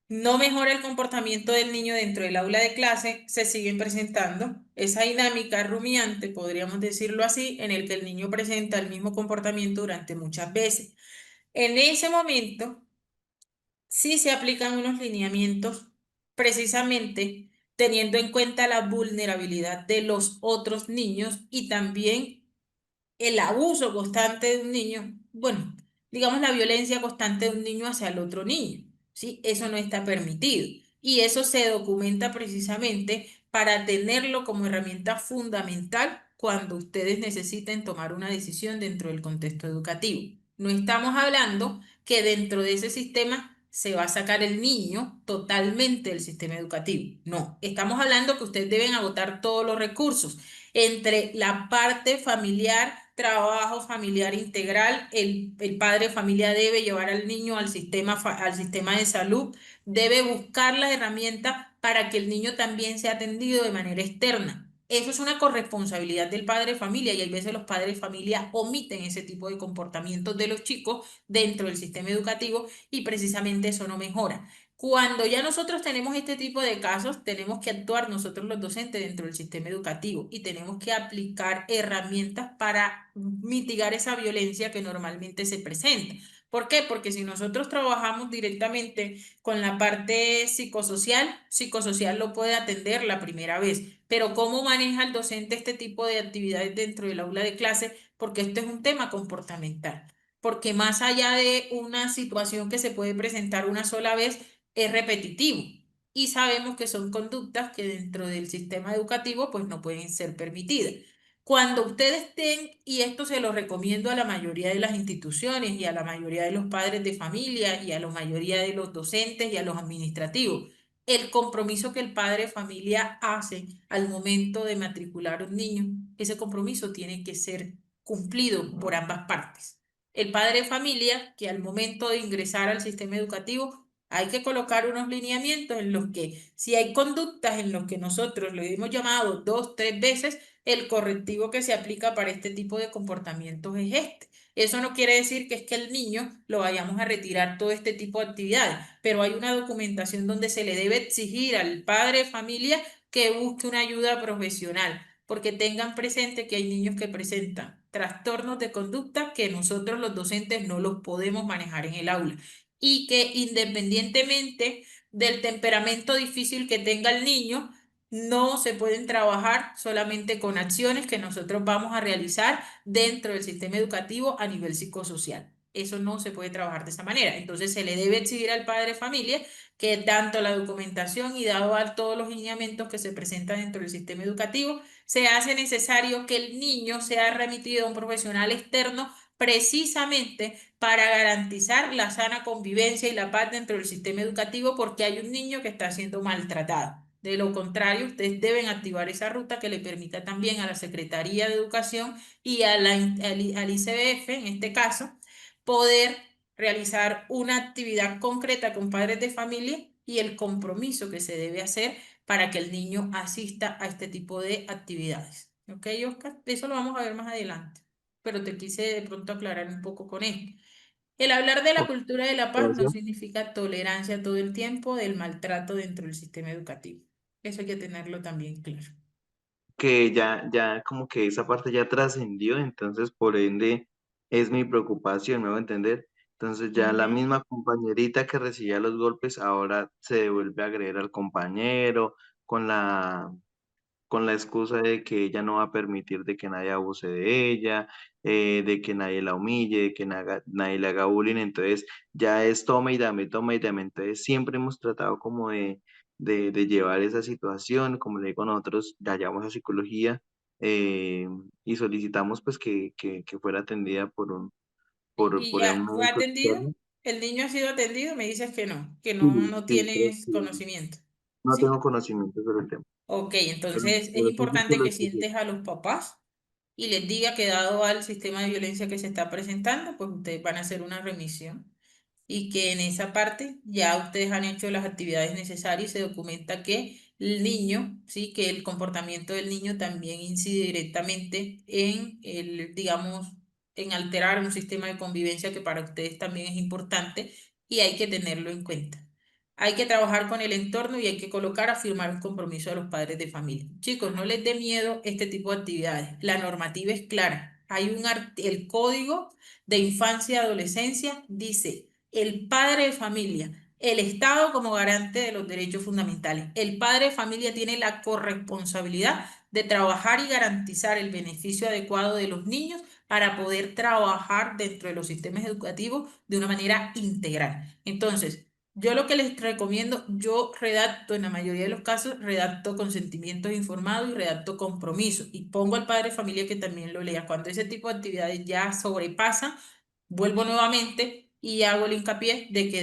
no mejora el comportamiento del niño dentro del aula de clase, se siguen presentando esa dinámica rumiante, podríamos decirlo así, en el que el niño presenta el mismo comportamiento durante muchas veces. En ese momento, sí se aplican unos lineamientos precisamente teniendo en cuenta la vulnerabilidad de los otros niños y también el abuso constante de un niño, bueno, digamos la violencia constante de un niño hacia el otro niño, ¿sí? Eso no está permitido. Y eso se documenta precisamente para tenerlo como herramienta fundamental cuando ustedes necesiten tomar una decisión dentro del contexto educativo. No estamos hablando que dentro de ese sistema se va a sacar el niño totalmente del sistema educativo. No, estamos hablando que ustedes deben agotar todos los recursos entre la parte familiar, trabajo familiar integral, el padre de familia debe llevar al niño al sistema de salud, debe buscar las herramientas para que el niño también sea atendido de manera externa. Eso es una corresponsabilidad del padre de familia y hay veces los padres de familia omiten ese tipo de comportamientos de los chicos dentro del sistema educativo y precisamente eso no mejora. Cuando ya nosotros tenemos este tipo de casos, tenemos que actuar nosotros los docentes dentro del sistema educativo y tenemos que aplicar herramientas para mitigar esa violencia que normalmente se presenta. ¿Por qué? Porque si nosotros trabajamos directamente con la parte psicosocial, psicosocial lo puede atender la primera vez, pero ¿cómo maneja el docente este tipo de actividades dentro del aula de clase? Porque esto es un tema comportamental. Porque más allá de una situación que se puede presentar una sola vez, es repetitivo y sabemos que son conductas que dentro del sistema educativo pues no pueden ser permitidas. Cuando ustedes estén, y esto se lo recomiendo a la mayoría de las instituciones y a la mayoría de los padres de familia y a la mayoría de los docentes y a los administrativos, el compromiso que el padre de familia hace al momento de matricular a un niño, ese compromiso tiene que ser cumplido por ambas partes. El padre de familia que al momento de ingresar al sistema educativo hay que colocar unos lineamientos en los que, si hay conductas en los que nosotros lo hemos llamado dos, tres veces, el correctivo que se aplica para este tipo de comportamientos es este. Eso no quiere decir que es que el niño lo vayamos a retirar todo este tipo de actividades, pero hay una documentación donde se le debe exigir al padre de familia que busque una ayuda profesional, porque tengan presente que hay niños que presentan trastornos de conducta que nosotros los docentes no los podemos manejar en el aula y que independientemente del temperamento difícil que tenga el niño, no se pueden trabajar solamente con acciones que nosotros vamos a realizar dentro del sistema educativo a nivel psicosocial. Eso no se puede trabajar de esa manera. Entonces se le debe exigir al padre de familia que tanto la documentación y dado a todos los lineamientos que se presentan dentro del sistema educativo, se hace necesario que el niño sea remitido a un profesional externo precisamente para garantizar la sana convivencia y la paz dentro del sistema educativo porque hay un niño que está siendo maltratado. De lo contrario, ustedes deben activar esa ruta que le permita también a la Secretaría de Educación y al ICBF, en este caso, poder realizar una actividad concreta con padres de familia y el compromiso que se debe hacer para que el niño asista a este tipo de actividades. ¿Ok, Oscar? Eso lo vamos a ver más adelante. pero te quise de pronto aclarar un poco con esto. El hablar de la Ok, cultura de la paz no gracias. significa tolerancia todo el tiempo del maltrato dentro del sistema educativo. Eso hay que tenerlo también claro. Que ya como que esa parte ya trascendió, entonces por ende es mi preocupación, me voy a entender. Entonces ya la Ujú. misma compañerita que recibía los golpes ahora se devuelve a agredir al compañero con con la excusa de que ella no va a permitir de que nadie abuse de ella, de que nadie la humille, de que nadie le haga bullying, entonces ya es toma y dame, entonces siempre hemos tratado como de llevar esa situación, como le digo nosotros, ya llevamos a psicología eh, y solicitamos pues que fuera atendida ¿Y por un ya fue médico atendido? externo. ¿El niño ha sido atendido? Me dices que Sí, no, no sí, creo tienes que conocimiento. no tengo ¿Sí? conocimiento sobre el tema, Ok, pero, entonces es pero sí sé que importante lo que estudié. sientes a los papás y les diga que dado al sistema de violencia que se está presentando, pues ustedes van a hacer una remisión y que en esa parte ya ustedes han hecho las actividades necesarias y se documenta que el niño, sí, que el comportamiento del niño también incide directamente en el, digamos, en alterar un sistema de convivencia que para ustedes también es importante y hay que tenerlo en cuenta. Hay que trabajar con el entorno y hay que colocar a firmar un compromiso a los padres de familia. Chicos, no les dé miedo este tipo de actividades. La normativa es clara. Hay el Código de Infancia y Adolescencia dice, el padre de familia, el Estado como garante de los derechos fundamentales. El padre de familia tiene la corresponsabilidad de trabajar y garantizar el beneficio adecuado de los niños para poder trabajar dentro de los sistemas educativos de una manera integral. Entonces, yo lo que les recomiendo, yo redacto, en la mayoría de los casos, redacto consentimientos informados y redacto compromisos y pongo al padre de familia que también lo lea. Cuando ese tipo de actividades ya sobrepasan, vuelvo nuevamente y hago el hincapié de que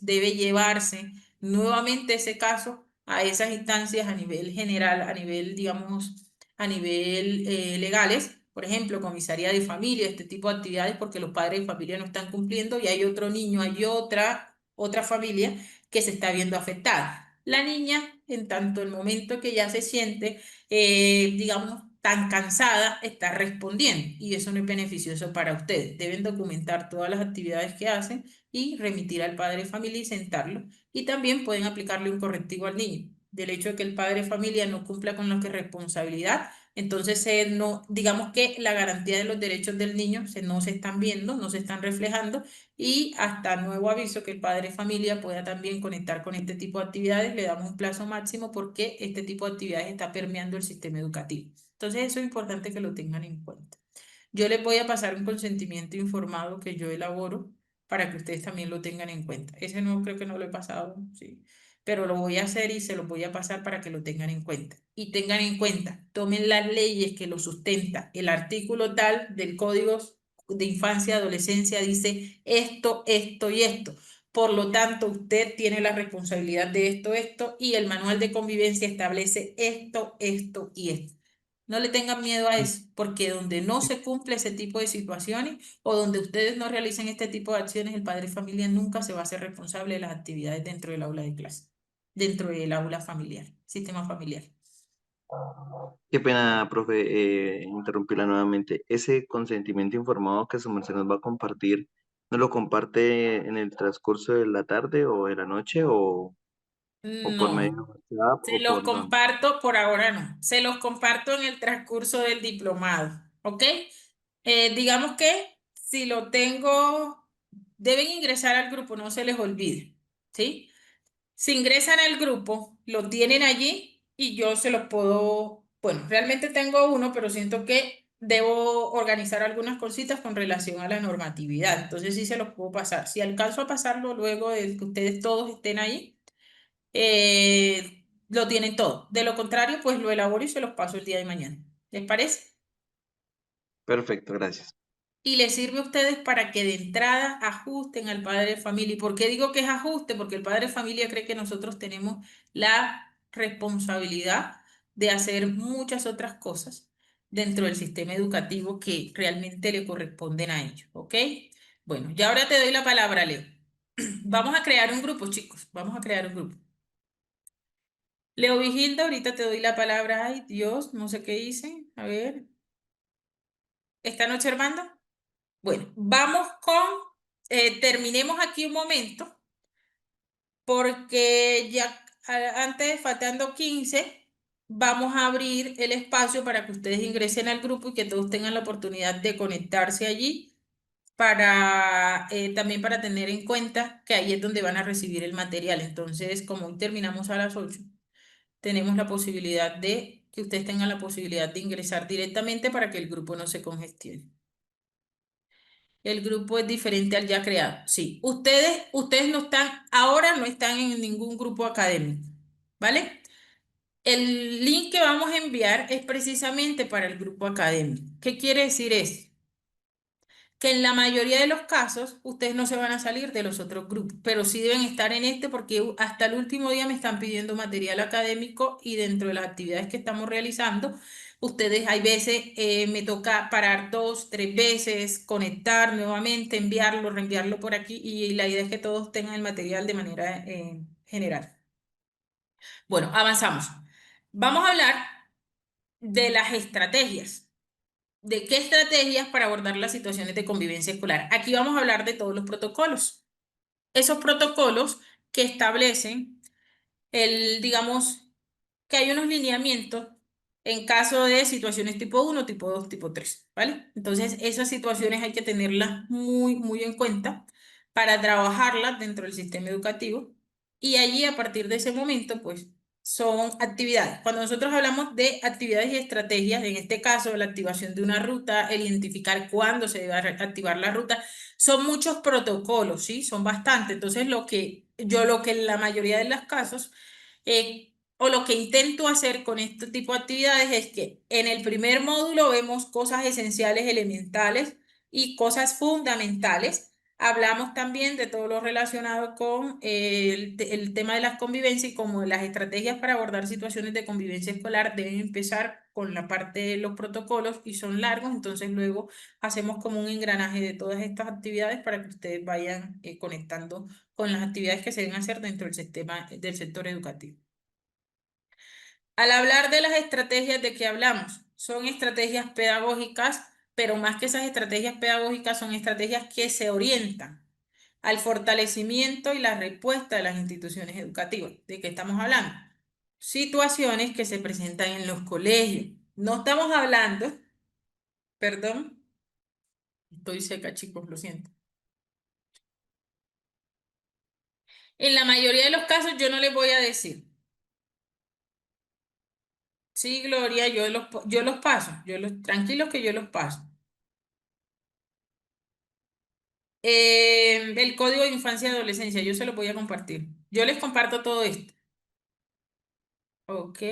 debe llevarse nuevamente ese caso a esas instancias a nivel general, a nivel, digamos, a nivel legales. Por ejemplo, comisaría de familia, este tipo de actividades, porque los padres de familia no están cumpliendo y hay otro niño, hay otra familia que se está viendo afectada. La niña, en tanto el momento que ya se siente, digamos, tan cansada, está respondiendo y eso no es beneficioso para ustedes. Deben documentar todas las actividades que hacen y remitir al padre de familia y sentarlo. Y también pueden aplicarle un correctivo al niño. Del hecho de que el padre de familia no cumpla con lo que es responsabilidad, entonces no, digamos que la garantía de los derechos del niño no se están viendo, no se están reflejando y hasta nuevo aviso que el padre de familia pueda también conectar con este tipo de actividades, le damos un plazo máximo porque este tipo de actividades está permeando el sistema educativo. Entonces eso es importante que lo tengan en cuenta. Yo les voy a pasar un consentimiento informado que yo elaboro para que ustedes también lo tengan en cuenta. Ese no creo que no lo he pasado, sí, pero lo voy a hacer y se lo voy a pasar para que lo tengan en cuenta. Y tengan en cuenta, tomen las leyes que lo sustentan. El artículo tal del Código de Infancia y Adolescencia dice esto, esto y esto. Por lo tanto, usted tiene la responsabilidad de esto, esto, y el manual de convivencia establece esto, esto y esto. No le tengan miedo a eso, porque donde no se cumple ese tipo de situaciones o donde ustedes no realicen este tipo de acciones, el padre de familia nunca se va a hacer responsable de las actividades dentro del aula de clase, dentro del aula familiar, sistema familiar. Qué pena, profe, interrumpirla nuevamente. Ese consentimiento informado que su merced nos va a compartir, ¿nos lo comparte en el transcurso de la tarde o de la noche o por medio de No, WhatsApp se o los por dónde? comparto por ahora no, se los comparto en el transcurso del diplomado, ¿ok? Digamos que si lo tengo, deben ingresar al grupo, no se les olvide, ¿sí? Si ingresan al grupo, lo tienen allí y yo se los puedo, bueno, realmente tengo uno, pero siento que debo organizar algunas cositas con relación a la normatividad. Entonces sí se los puedo pasar. Si alcanzo a pasarlo luego de que ustedes todos estén ahí, lo tienen todo. De lo contrario, pues lo elaboro y se los paso el día de mañana. ¿Les parece? Perfecto, gracias. Y les sirve a ustedes para que de entrada ajusten al padre de familia. ¿Y por qué digo que es ajuste? Porque el padre de familia cree que nosotros tenemos la responsabilidad de hacer muchas otras cosas dentro del sistema educativo que realmente le corresponden a ellos, ¿ok? Bueno, ya ahora te doy la palabra, Leo. Vamos a crear un grupo, chicos. Vamos a crear un grupo. Leo Vigilda, ahorita te doy la palabra. Ay, Dios, no sé qué hice. A ver. ¿Están observando? Bueno, vamos con, terminemos aquí un momento, porque ya antes, faltando 15, vamos a abrir el espacio para que ustedes ingresen al grupo y que todos tengan la oportunidad de conectarse allí para también para tener en cuenta que ahí es donde van a recibir el material. Entonces, como hoy terminamos a las 8, tenemos la posibilidad de que ustedes tengan la posibilidad de ingresar directamente para que el grupo no se congestione. El grupo es diferente al ya creado. Sí, ustedes no están, ahora no están en ningún grupo académico, ¿vale? El link que vamos a enviar es precisamente para el grupo académico. ¿Qué quiere decir eso? Que en la mayoría de los casos ustedes no se van a salir de los otros grupos, pero sí deben estar en este porque hasta el último día me están pidiendo material académico y dentro de las actividades que estamos realizando, ustedes hay veces me toca parar 2, 3 veces, conectar nuevamente, enviarlo, reenviarlo por aquí y la idea es que todos tengan el material de manera general. Bueno, avanzamos. Vamos a hablar de las estrategias. ¿De qué estrategias para abordar las situaciones de convivencia escolar? Aquí vamos a hablar de todos los protocolos. Esos protocolos que establecen digamos, que hay unos lineamientos en caso de situaciones tipo 1, tipo 2, tipo 3, ¿vale? Entonces, esas situaciones hay que tenerlas muy, muy en cuenta para trabajarlas dentro del sistema educativo y allí a partir de ese momento, pues, son actividades. Cuando nosotros hablamos de actividades y estrategias, en este caso, la activación de una ruta, el identificar cuándo se debe activar la ruta, son muchos protocolos, ¿sí? Son bastantes. Entonces, lo que en la mayoría de los casos o lo que intento hacer con este tipo de actividades es que en el primer módulo vemos cosas esenciales, elementales y cosas fundamentales. Hablamos también de todo lo relacionado con el tema de las convivencias y como las estrategias para abordar situaciones de convivencia escolar deben empezar con la parte de los protocolos y son largos, entonces luego hacemos como un engranaje de todas estas actividades para que ustedes vayan conectando con las actividades que se deben hacer dentro del sistema del sector educativo. Al hablar de las estrategias de que hablamos, son estrategias pedagógicas, pero más que esas estrategias pedagógicas son estrategias que se orientan al fortalecimiento y la respuesta de las instituciones educativas. ¿De qué estamos hablando? Situaciones que se presentan en los colegios. No estamos hablando, perdón, estoy seca, chicos, lo siento. En la mayoría de los casos yo no les voy a decir. Sí, Gloria, yo los paso, tranquilos que yo los paso. El código de infancia y adolescencia, yo se lo voy a compartir. Yo les comparto todo esto. Ok,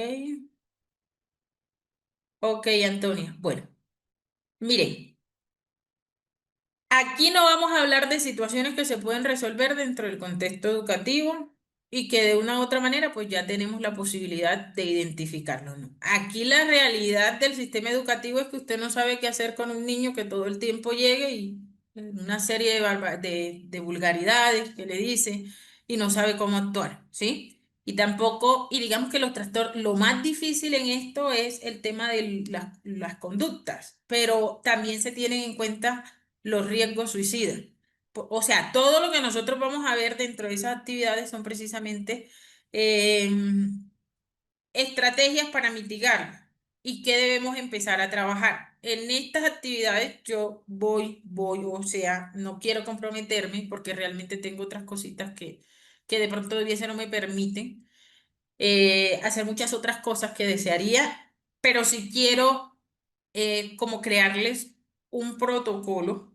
ok, Antonia. Bueno, miren, aquí no vamos a hablar de situaciones que se pueden resolver dentro del contexto educativo y que de una u otra manera pues ya tenemos la posibilidad de identificarlo, ¿no? Aquí la realidad del sistema educativo es que usted no sabe qué hacer con un niño que todo el tiempo llegue y una serie de vulgaridades que le dice y no sabe cómo actuar, ¿sí? Y tampoco, y digamos que los trastornos, lo más difícil en esto es el tema de las conductas, pero también se tienen en cuenta los riesgos suicidas. O sea, todo lo que nosotros vamos a ver dentro de esas actividades son precisamente estrategias para mitigar y qué debemos empezar a trabajar. En estas actividades yo o sea, no quiero comprometerme porque realmente tengo otras cositas que de pronto debiese no me permiten hacer muchas otras cosas que desearía, pero si quiero como crearles un protocolo.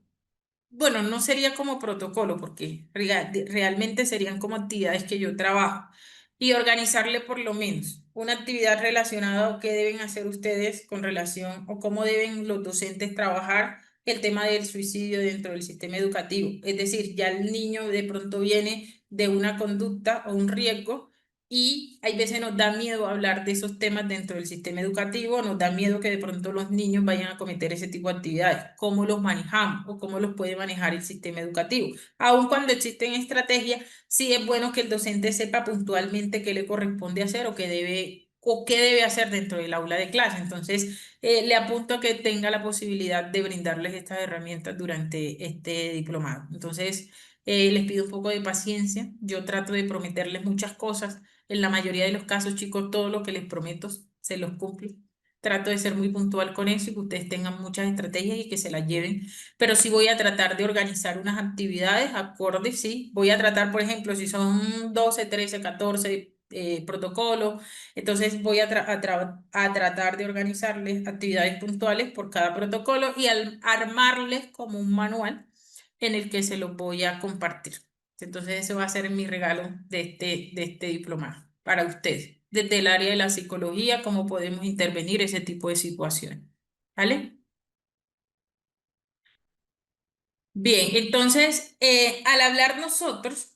Bueno, no sería como protocolo, porque realmente serían como actividades que yo trabajo y organizarle por lo menos una actividad relacionada o qué deben hacer ustedes con relación o cómo deben los docentes trabajar el tema del suicidio dentro del sistema educativo. Es decir, ya el niño de pronto viene de una conducta o un riesgo y hay veces nos da miedo hablar de esos temas dentro del sistema educativo, nos da miedo que de pronto los niños vayan a cometer ese tipo de actividades. ¿Cómo los manejamos o cómo los puede manejar el sistema educativo? Aun cuando existen estrategias, sí es bueno que el docente sepa puntualmente qué le corresponde hacer o qué debe o qué debe hacer dentro del aula de clase. Entonces, le apunto a que tenga la posibilidad de brindarles estas herramientas durante este diplomado. Entonces, les pido un poco de paciencia. Yo trato de prometerles muchas cosas. En la mayoría de los casos, chicos, todo lo que les prometo se los cumplo. Trato de ser muy puntual con eso y que ustedes tengan muchas estrategias y que se las lleven. Pero sí voy a tratar de organizar unas actividades acordes, sí. Voy a tratar, por ejemplo, si son 12, 13, 14 protocolos, entonces voy a tratar de organizarles actividades puntuales por cada protocolo y armarles como un manual en el que se los voy a compartir. Entonces, eso va a ser mi regalo de este diplomado para ustedes. Desde el área de la psicología, cómo podemos intervenir ese tipo de situaciones. ¿Vale? Bien, entonces, al hablar nosotros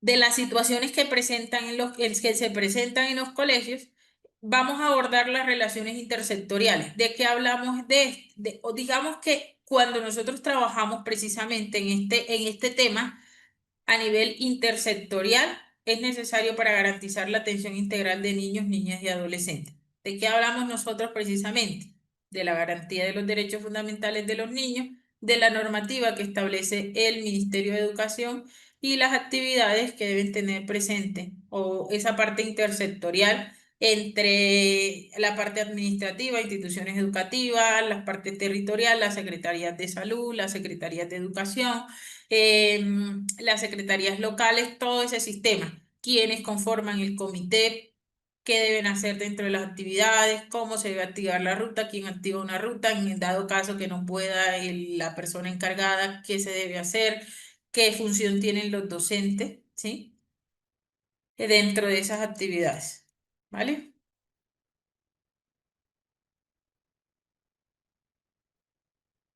de las situaciones que presentan que se presentan en los colegios, vamos a abordar las relaciones intersectoriales. ¿De qué hablamos o digamos que cuando nosotros trabajamos precisamente en este tema, a nivel intersectorial es necesario para garantizar la atención integral de niños, niñas y adolescentes. ¿De qué hablamos nosotros precisamente? De la garantía de los derechos fundamentales de los niños, de la normativa que establece el Ministerio de Educación y las actividades que deben tener presente o esa parte intersectorial entre la parte administrativa, instituciones educativas, las partes territoriales, las secretarías de salud, las secretarías de educación, las secretarías locales, todo ese sistema, quienes conforman el comité, qué deben hacer dentro de las actividades, cómo se debe activar la ruta, quién activa una ruta, en el dado caso que no pueda la persona encargada, qué se debe hacer, qué función tienen los docentes, ¿sí? Dentro de esas actividades, ¿vale?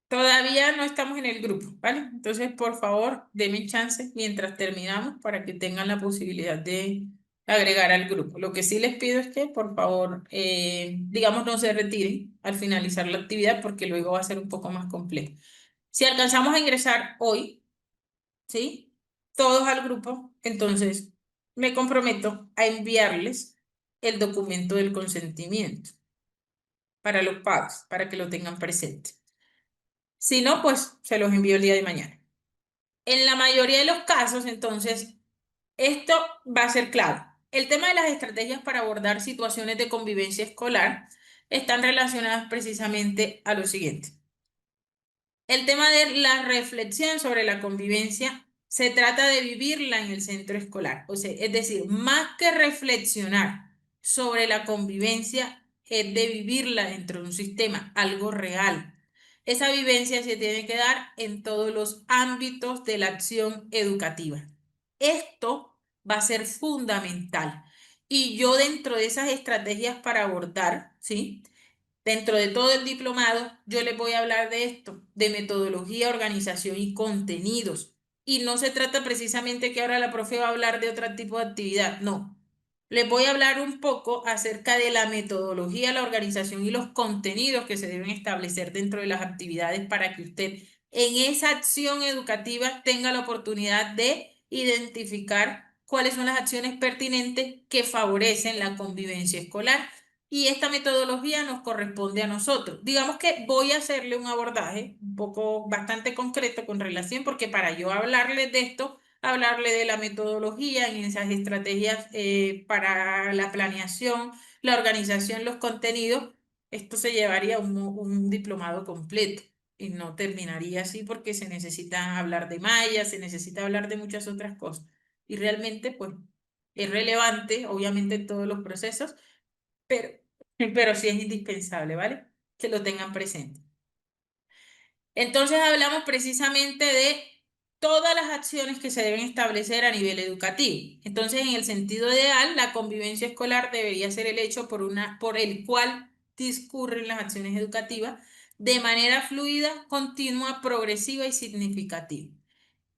Todavía no estamos en el grupo, ¿vale? Entonces, por favor, denme chance mientras terminamos para que tengan la posibilidad de agregar al grupo. Lo que sí les pido es que, por favor, digamos, no se retiren al finalizar la actividad porque luego va a ser un poco más complejo. Si alcanzamos a ingresar hoy, ¿sí? Todos al grupo, entonces me comprometo a enviarles el documento del consentimiento para los pagos, para que lo tengan presente. Si no, pues se los envío el día de mañana. En la mayoría de los casos, entonces, esto va a ser clave. El tema de las estrategias para abordar situaciones de convivencia escolar están relacionadas precisamente a lo siguiente. El tema de la reflexión sobre la convivencia se trata de vivirla en el centro escolar. O sea, es decir, más que reflexionar sobre la convivencia, es de vivirla dentro de un sistema, algo real. Esa vivencia se tiene que dar en todos los ámbitos de la acción educativa. Esto va a ser fundamental. Y yo dentro de esas estrategias para abordar, ¿sí? Dentro de todo el diplomado, yo les voy a hablar de esto, de metodología, organización y contenidos. Y no se trata precisamente que ahora la profe va a hablar de otro tipo de actividad, no. Les voy a hablar un poco acerca de la metodología, la organización y los contenidos que se deben establecer dentro de las actividades para que usted en esa acción educativa tenga la oportunidad de identificar cuáles son las acciones pertinentes que favorecen la convivencia escolar y esta metodología nos corresponde a nosotros. Digamos que voy a hacerle un abordaje un poco bastante concreto con relación, porque para yo hablarle de esto, hablarle de la metodología en esas estrategias para la planeación, la organización, los contenidos, esto se llevaría un diplomado completo y no terminaría así porque se necesita hablar de malla, se necesita hablar de muchas otras cosas. Y realmente, pues, es relevante, obviamente, en todos los procesos, pero, pero sí es indispensable, ¿vale? Que lo tengan presente. Entonces hablamos precisamente de todas las acciones que se deben establecer a nivel educativo. Entonces, en el sentido ideal, la convivencia escolar debería ser el hecho por el cual discurren las acciones educativas de manera fluida, continua, progresiva y significativa.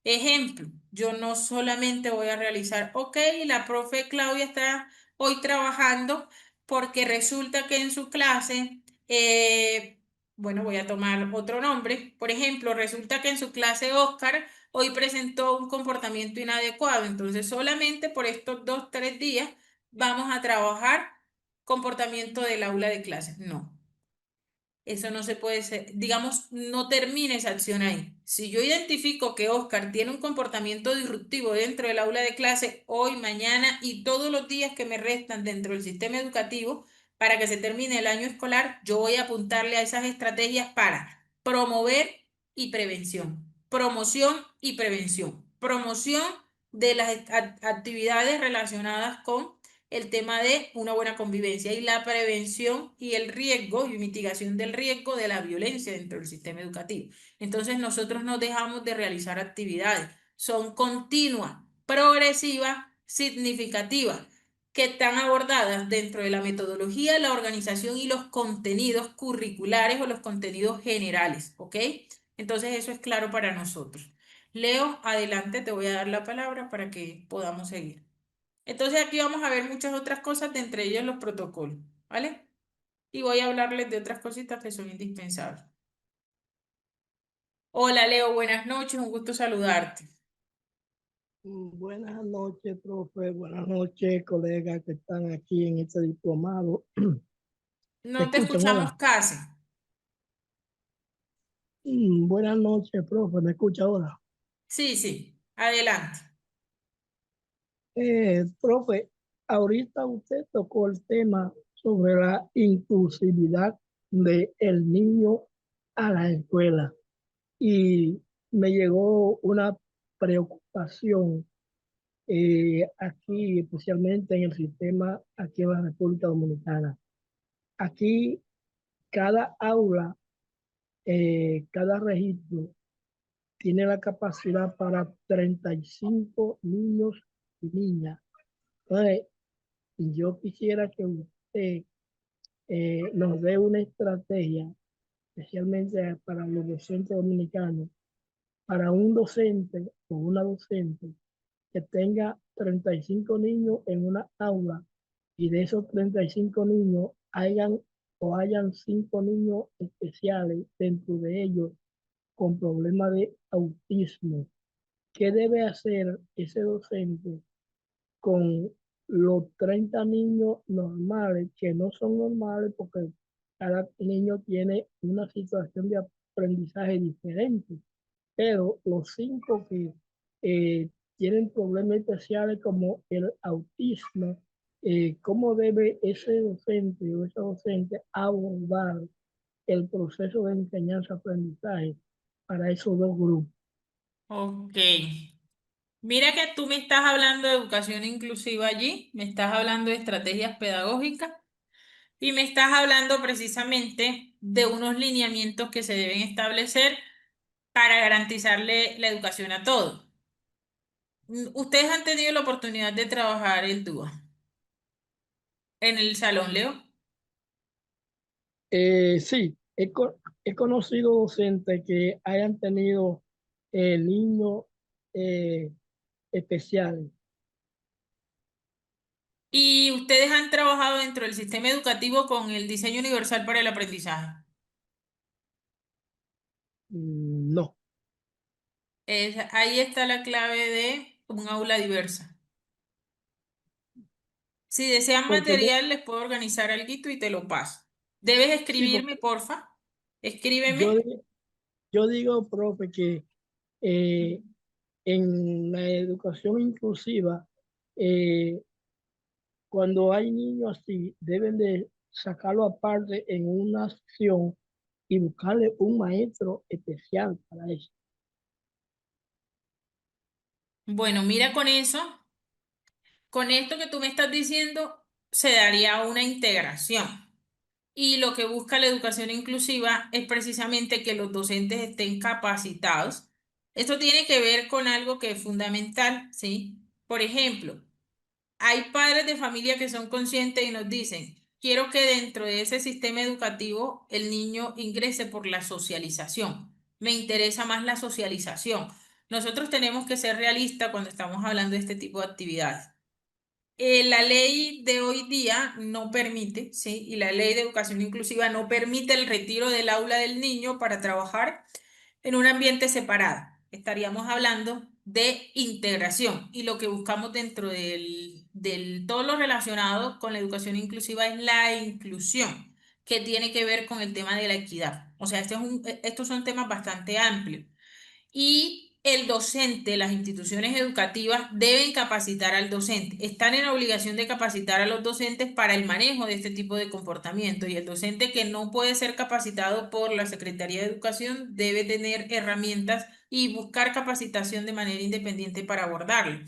Ejemplo, yo no solamente voy a realizar, ok, la profe Claudia está hoy trabajando porque resulta que en su clase, bueno, voy a tomar otro nombre, por ejemplo, resulta que en su clase Oscar hoy presentó un comportamiento inadecuado, entonces solamente por estos 2, 3 días vamos a trabajar comportamiento del aula de clases. No. Eso no se puede ser, digamos, no termina esa acción ahí. Si yo identifico que Oscar tiene un comportamiento disruptivo dentro del aula de clase hoy, mañana y todos los días que me restan dentro del sistema educativo para que se termine el año escolar, yo voy a apuntarle a esas estrategias para promover y prevención, promoción y prevención, promoción de las actividades relacionadas con el tema de una buena convivencia y la prevención y el riesgo y mitigación del riesgo de la violencia dentro del sistema educativo. Entonces nosotros no dejamos de realizar actividades, son continuas, progresivas, significativas, que están abordadas dentro de la metodología, la organización y los contenidos curriculares o los contenidos generales, ¿ok? Entonces eso es claro para nosotros. Leo, adelante, te voy a dar la palabra para que podamos seguir. Entonces aquí vamos a ver muchas otras cosas, de entre ellos los protocolos, ¿vale? Y voy a hablarles de otras cositas que son indispensables. Hola Leo, buenas noches, un gusto saludarte. Buenas noches, profe. Buenas noches, colegas que están aquí en este diplomado. ¿Me No te escuchan? escuchamos Hola. casi. Buenas noches, profe. ¿Me escucha ahora? Sí, sí, adelante. Profe, ahorita usted tocó el tema sobre la inclusividad del niño a la escuela y me llegó una preocupación aquí, especialmente en el sistema aquí en la República Dominicana. Aquí cada aula, cada registro tiene la capacidad para 35 niños y niñas. Entonces, yo quisiera que usted nos dé una estrategia, especialmente para los docentes dominicanos, para un docente o una docente que tenga 35 niños en una aula y de esos 35 niños hayan 5 niños especiales dentro de ellos con problemas de autismo. ¿Qué debe hacer ese docente con los 30 niños normales, que no son normales porque cada niño tiene una situación de aprendizaje diferente, pero los 5 que tienen problemas especiales como el autismo? ¿Cómo debe ese docente o esa docente abordar el proceso de enseñanza-aprendizaje para esos dos grupos? Ok. Mira que tú me estás hablando de educación inclusiva allí, me estás hablando de estrategias pedagógicas y me estás hablando precisamente de unos lineamientos que se deben establecer para garantizarle la educación a todos. Ustedes han tenido la oportunidad de trabajar el dúo en el salón, Leo. Sí, he conocido docentes que hayan tenido niños eh, especiales. Y ustedes han trabajado dentro del sistema educativo con el diseño universal para el aprendizaje. No, Ahí está la clave de un aula diversa. Si desean porque material, les puedo organizar algo y te lo paso. Debes sí, escribirme, porque porfa. yo, Escríbeme. yo digo, profe, que eh, en la educación inclusiva, eh, cuando hay niños así, deben de sacarlo aparte en una acción y buscarle un maestro especial para eso. Bueno, mira con esto que tú me estás diciendo, se daría una integración. Y lo que busca la educación inclusiva es precisamente que los docentes estén capacitados. Esto tiene que ver con algo que es fundamental, ¿sí? Por ejemplo, hay padres de familia que son conscientes y nos dicen, quiero que dentro de ese sistema educativo el niño ingrese por la socialización. Me interesa más la socialización. Nosotros tenemos que ser realistas cuando estamos hablando de este tipo de actividades. La ley de hoy día no permite, ¿sí? Y la ley de educación inclusiva no permite el retiro del aula del niño para trabajar en un ambiente separado. Estaríamos hablando de integración. Y lo que buscamos dentro todo lo relacionado con la educación inclusiva es la inclusión, que tiene que ver con el tema de la equidad. O sea, estos son temas bastante amplios. Y el docente, las instituciones educativas deben capacitar al docente. Están en la obligación de capacitar a los docentes para el manejo de este tipo de comportamiento. Y el docente que no puede ser capacitado por la Secretaría de Educación debe tener herramientas y buscar capacitación de manera independiente para abordarlo.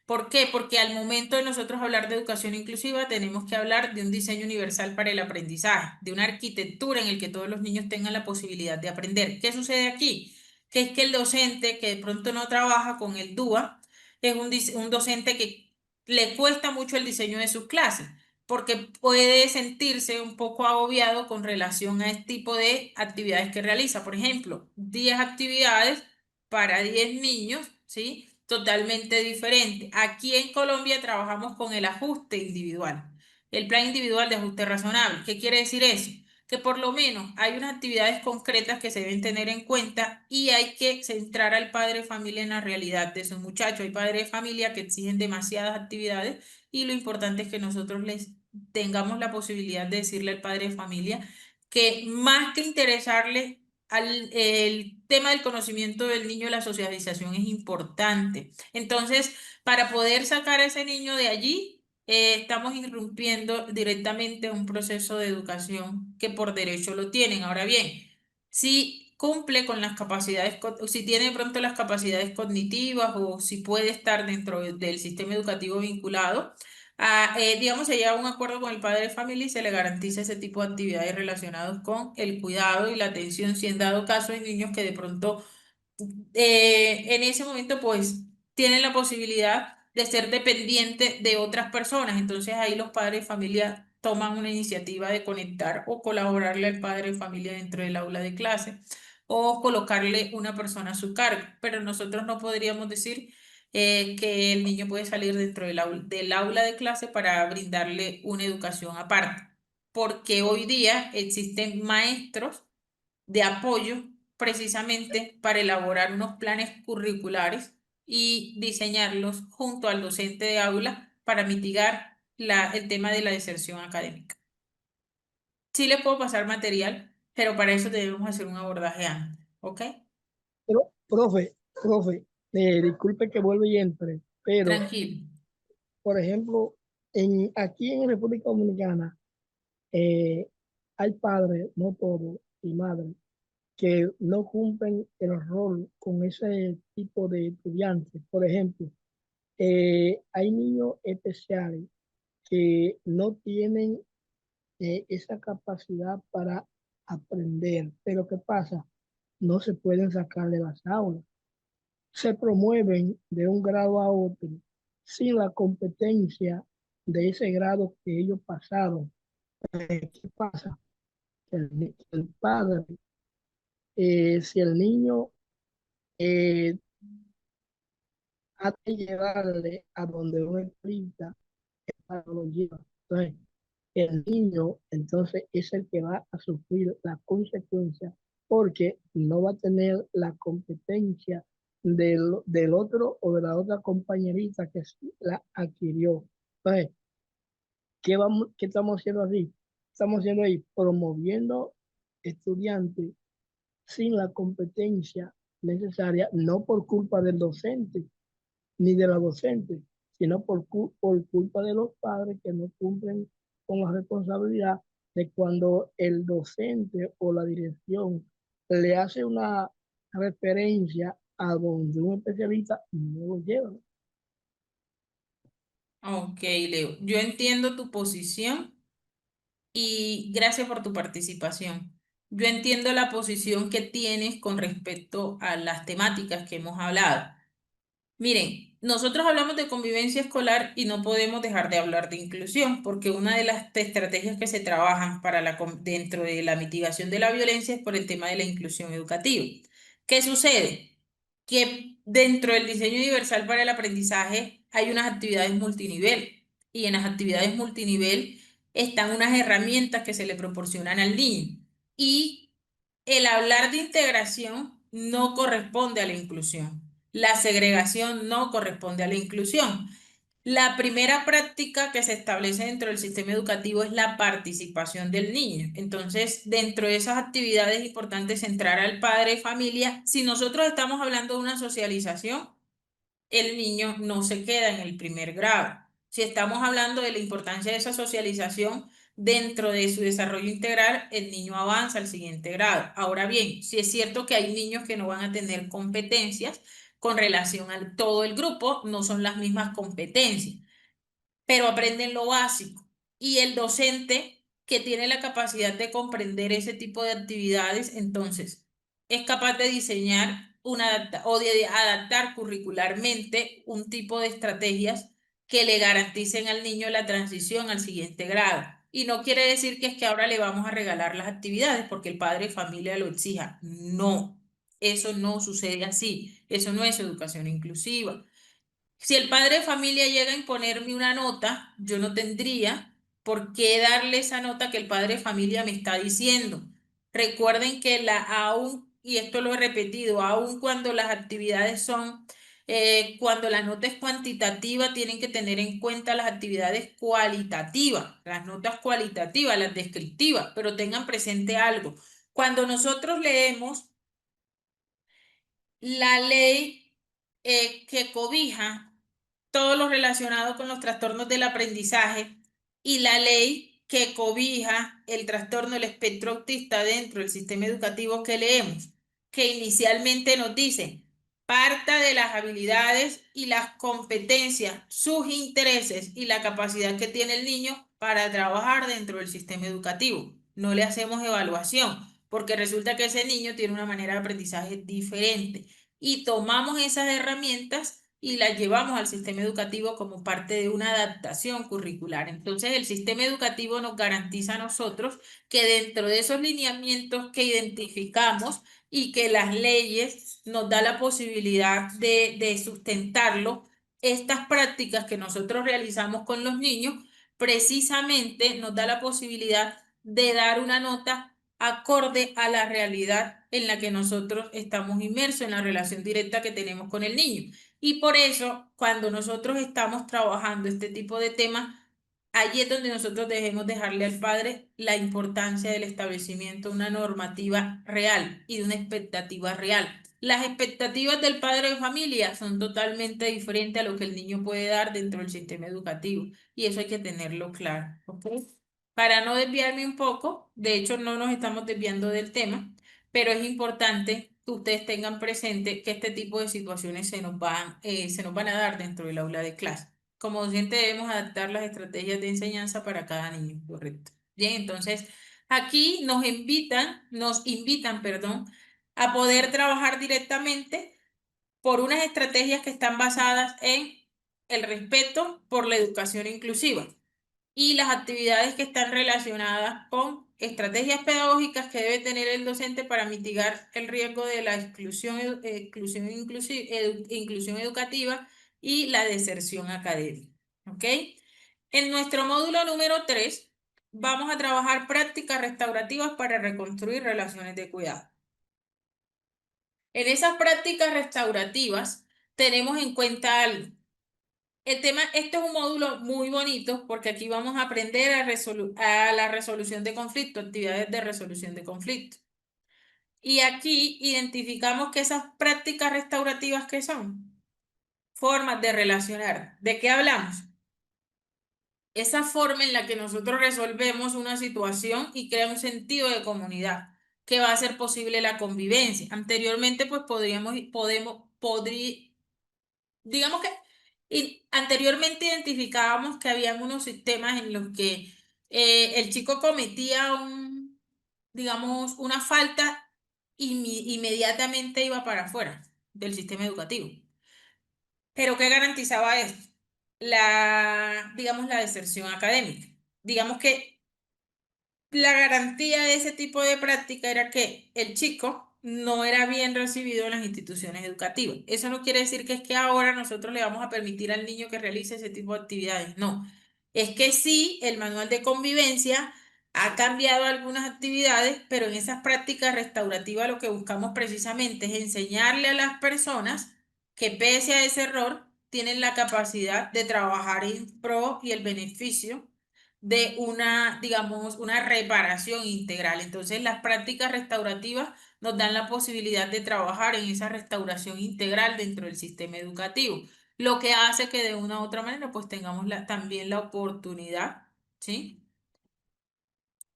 ¿Por qué? Porque al momento de nosotros hablar de educación inclusiva, tenemos que hablar de un diseño universal para el aprendizaje, de una arquitectura en el que todos los niños tengan la posibilidad de aprender. ¿Qué sucede aquí? Que es que el docente que de pronto no trabaja con el DUA es un docente que le cuesta mucho el diseño de sus clases, porque puede sentirse un poco agobiado con relación a este tipo de actividades que realiza. Por ejemplo, 10 actividades para 10 niños, ¿sí? Totalmente diferente. Aquí en Colombia trabajamos con el ajuste individual, el plan individual de ajuste razonable. ¿Qué quiere decir eso? Que por lo menos hay unas actividades concretas que se deben tener en cuenta y hay que centrar al padre de familia en la realidad de su muchacho. Hay padres de familia que exigen demasiadas actividades y lo importante es que nosotros les tengamos la posibilidad de decirle al padre de familia que más que interesarle el tema del conocimiento del niño, la socialización es importante. Entonces, para poder sacar a ese niño de allí, estamos irrumpiendo directamente un proceso de educación que por derecho lo tienen. Ahora bien, si cumple con las capacidades, si tiene de pronto las capacidades cognitivas o si puede estar dentro del sistema educativo vinculado, digamos, se lleva a un acuerdo con el padre de familia y se le garantiza ese tipo de actividades relacionadas con el cuidado y la atención, si en dado caso hay niños que de pronto en ese momento pues tienen la posibilidad de ser dependiente de otras personas. Entonces ahí los padres de familia toman una iniciativa de conectar o colaborarle al padre de familia dentro del aula de clase o colocarle una persona a su cargo. Pero nosotros no podríamos decir que el niño puede salir dentro del aula de clase para brindarle una educación aparte, porque hoy día existen maestros de apoyo precisamente para elaborar unos planes curriculares y diseñarlos junto al docente de aula para mitigar el tema de la deserción académica. Sí les puedo pasar material, pero para eso debemos hacer un abordaje antes, ¿ok? Pero, profe, disculpe que vuelva y entre, pero, Tranquilo. por ejemplo, aquí en República Dominicana eh, hay padres, no todos, y madres, que no cumplen el rol con ese tipo de estudiantes. Por ejemplo, hay niños especiales que no tienen esa capacidad para aprender, pero ¿qué pasa? No se pueden sacar de las aulas. Se promueven de un grado a otro sin la competencia de ese grado que ellos pasaron. ¿Qué pasa? El padre, si el niño eh, ha de llevarle a donde uno explica, no lo lleva. Entonces, el niño entonces es el que va a sufrir la consecuencia porque no va a tener la competencia del otro o de la otra compañerita que sí la adquirió. Entonces, ¿qué estamos haciendo así? Estamos haciendo ahí promoviendo estudiantes sin la competencia necesaria, no por culpa del docente ni de la docente, sino por culpa de los padres que no cumplen con la responsabilidad de cuando el docente o la dirección le hace una referencia a donde un especialista no lo lleva. Ok, Leo. Yo entiendo tu posición y gracias por tu participación. Yo entiendo la posición que tienes con respecto a las temáticas que hemos hablado. Miren, nosotros hablamos de convivencia escolar y no podemos dejar de hablar de inclusión, porque una de las estrategias que se trabajan dentro de la mitigación de la violencia es por el tema de la inclusión educativa. ¿Qué sucede? Que dentro del diseño universal para el aprendizaje hay unas actividades multinivel y en las actividades multinivel están unas herramientas que se le proporcionan al niño y el hablar de integración no corresponde a la inclusión. La segregación no corresponde a la inclusión. La primera práctica que se establece dentro del sistema educativo es la participación del niño. Entonces, dentro de esas actividades es importante centrar al padre de familia. Si nosotros estamos hablando de una socialización, el niño no se queda en el primer grado. Si estamos hablando de la importancia de esa socialización dentro de su desarrollo integral, el niño avanza al siguiente grado. Ahora bien, si es cierto que hay niños que no van a tener competencias con relación a todo el grupo, no son las mismas competencias, pero aprenden lo básico. Y el docente que tiene la capacidad de comprender ese tipo de actividades, entonces es capaz de diseñar o de adaptar curricularmente un tipo de estrategias que le garanticen al niño la transición al siguiente grado. Y no quiere decir que es que ahora le vamos a regalar las actividades porque el padre de familia lo exija. No, eso no sucede así. Eso no es educación inclusiva. Si el padre de familia llega a imponerme una nota, yo no tendría por qué darle esa nota que el padre de familia me está diciendo. Recuerden que aún, y esto lo he repetido, aún cuando las actividades son, cuando la nota es cuantitativa, tienen que tener en cuenta las actividades cualitativas, las notas cualitativas, las descriptivas, pero tengan presente algo. Cuando nosotros leemos la ley que cobija todo lo relacionado con los trastornos del aprendizaje y la ley que cobija el trastorno del espectro autista dentro del sistema educativo que leemos, que inicialmente nos dice, parta de las habilidades y las competencias, sus intereses y la capacidad que tiene el niño para trabajar dentro del sistema educativo. No le hacemos evaluación, porque resulta que ese niño tiene una manera de aprendizaje diferente y tomamos esas herramientas y las llevamos al sistema educativo como parte de una adaptación curricular. Entonces, el sistema educativo nos garantiza a nosotros que dentro de esos lineamientos que identificamos y que las leyes nos da la posibilidad de sustentarlo, estas prácticas que nosotros realizamos con los niños, precisamente nos da la posibilidad de dar una nota acorde a la realidad en la que nosotros estamos inmersos, en la relación directa que tenemos con el niño. Y por eso, cuando nosotros estamos trabajando este tipo de temas, allí es donde nosotros debemos dejarle al padre la importancia del establecimiento de una normativa real y de una expectativa real. Las expectativas del padre de familia son totalmente diferentes a lo que el niño puede dar dentro del sistema educativo y eso hay que tenerlo claro, ¿ok? Para no desviarme un poco, de hecho no nos estamos desviando del tema, pero es importante que ustedes tengan presente que este tipo de situaciones se nos van a dar dentro del aula de clase. Como docente debemos adaptar las estrategias de enseñanza para cada niño, correcto. Bien, entonces aquí nos invitan, perdón, a poder trabajar directamente por unas estrategias que están basadas en el respeto por la educación inclusiva y las actividades que están relacionadas con estrategias pedagógicas que debe tener el docente para mitigar el riesgo de la inclusión educativa y la deserción académica. ¿Ok? En nuestro módulo número 3 vamos a trabajar prácticas restaurativas para reconstruir relaciones de cuidado. En esas prácticas restaurativas tenemos en cuenta algo. El tema, este es un módulo muy bonito porque aquí vamos a aprender a la resolución de conflictos, actividades de resolución de conflictos. Y aquí identificamos que esas prácticas restaurativas que son formas de relacionar. ¿De qué hablamos? Esa forma en la que nosotros resolvemos una situación y crea un sentido de comunidad que va a hacer posible la convivencia. Anteriormente, pues digamos que anteriormente identificábamos que habían unos sistemas en los que el chico cometía digamos, una falta y inmediatamente iba para afuera del sistema educativo. Pero ¿qué garantizaba esto? Digamos, la deserción académica. Digamos que la garantía de ese tipo de práctica era que el chico no era bien recibido en las instituciones educativas. Eso no quiere decir que es que ahora nosotros le vamos a permitir al niño que realice ese tipo de actividades. No, es que sí, el manual de convivencia ha cambiado algunas actividades, pero en esas prácticas restaurativas lo que buscamos precisamente es enseñarle a las personas que pese a ese error, tienen la capacidad de trabajar en pro y el beneficio de una, digamos, una reparación integral. Entonces, las prácticas restaurativas nos dan la posibilidad de trabajar en esa restauración integral dentro del sistema educativo, lo que hace que de una u otra manera pues tengamos también la oportunidad, ¿sí?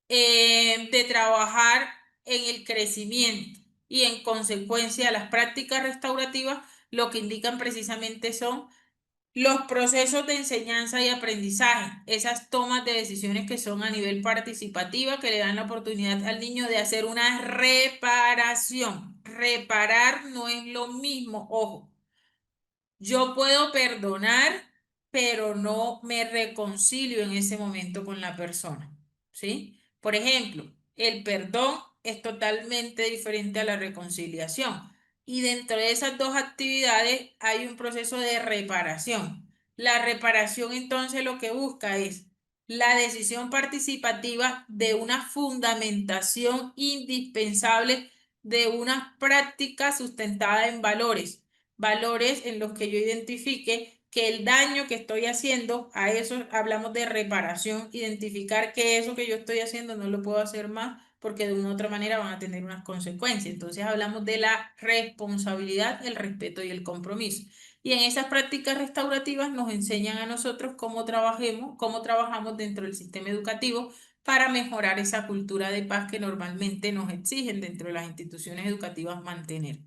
De trabajar en el crecimiento y en consecuencia las prácticas restaurativas lo que indican precisamente son los procesos de enseñanza y aprendizaje, esas tomas de decisiones que son a nivel participativa, que le dan la oportunidad al niño de hacer una reparación. Reparar no es lo mismo, ojo. Yo puedo perdonar, pero no me reconcilio en ese momento con la persona, ¿sí? Por ejemplo, el perdón es totalmente diferente a la reconciliación. Y dentro de esas dos actividades hay un proceso de reparación. La reparación entonces lo que busca es la decisión participativa de una fundamentación indispensable de una práctica sustentada en valores en los que yo identifique que el daño que estoy haciendo, a eso hablamos de reparación, identificar que eso que yo estoy haciendo no lo puedo hacer más porque de una u otra manera van a tener unas consecuencias. Entonces hablamos de la responsabilidad, el respeto y el compromiso. Y en esas prácticas restaurativas nos enseñan a nosotros cómo trabajamos dentro del sistema educativo para mejorar esa cultura de paz que normalmente nos exigen dentro de las instituciones educativas mantener.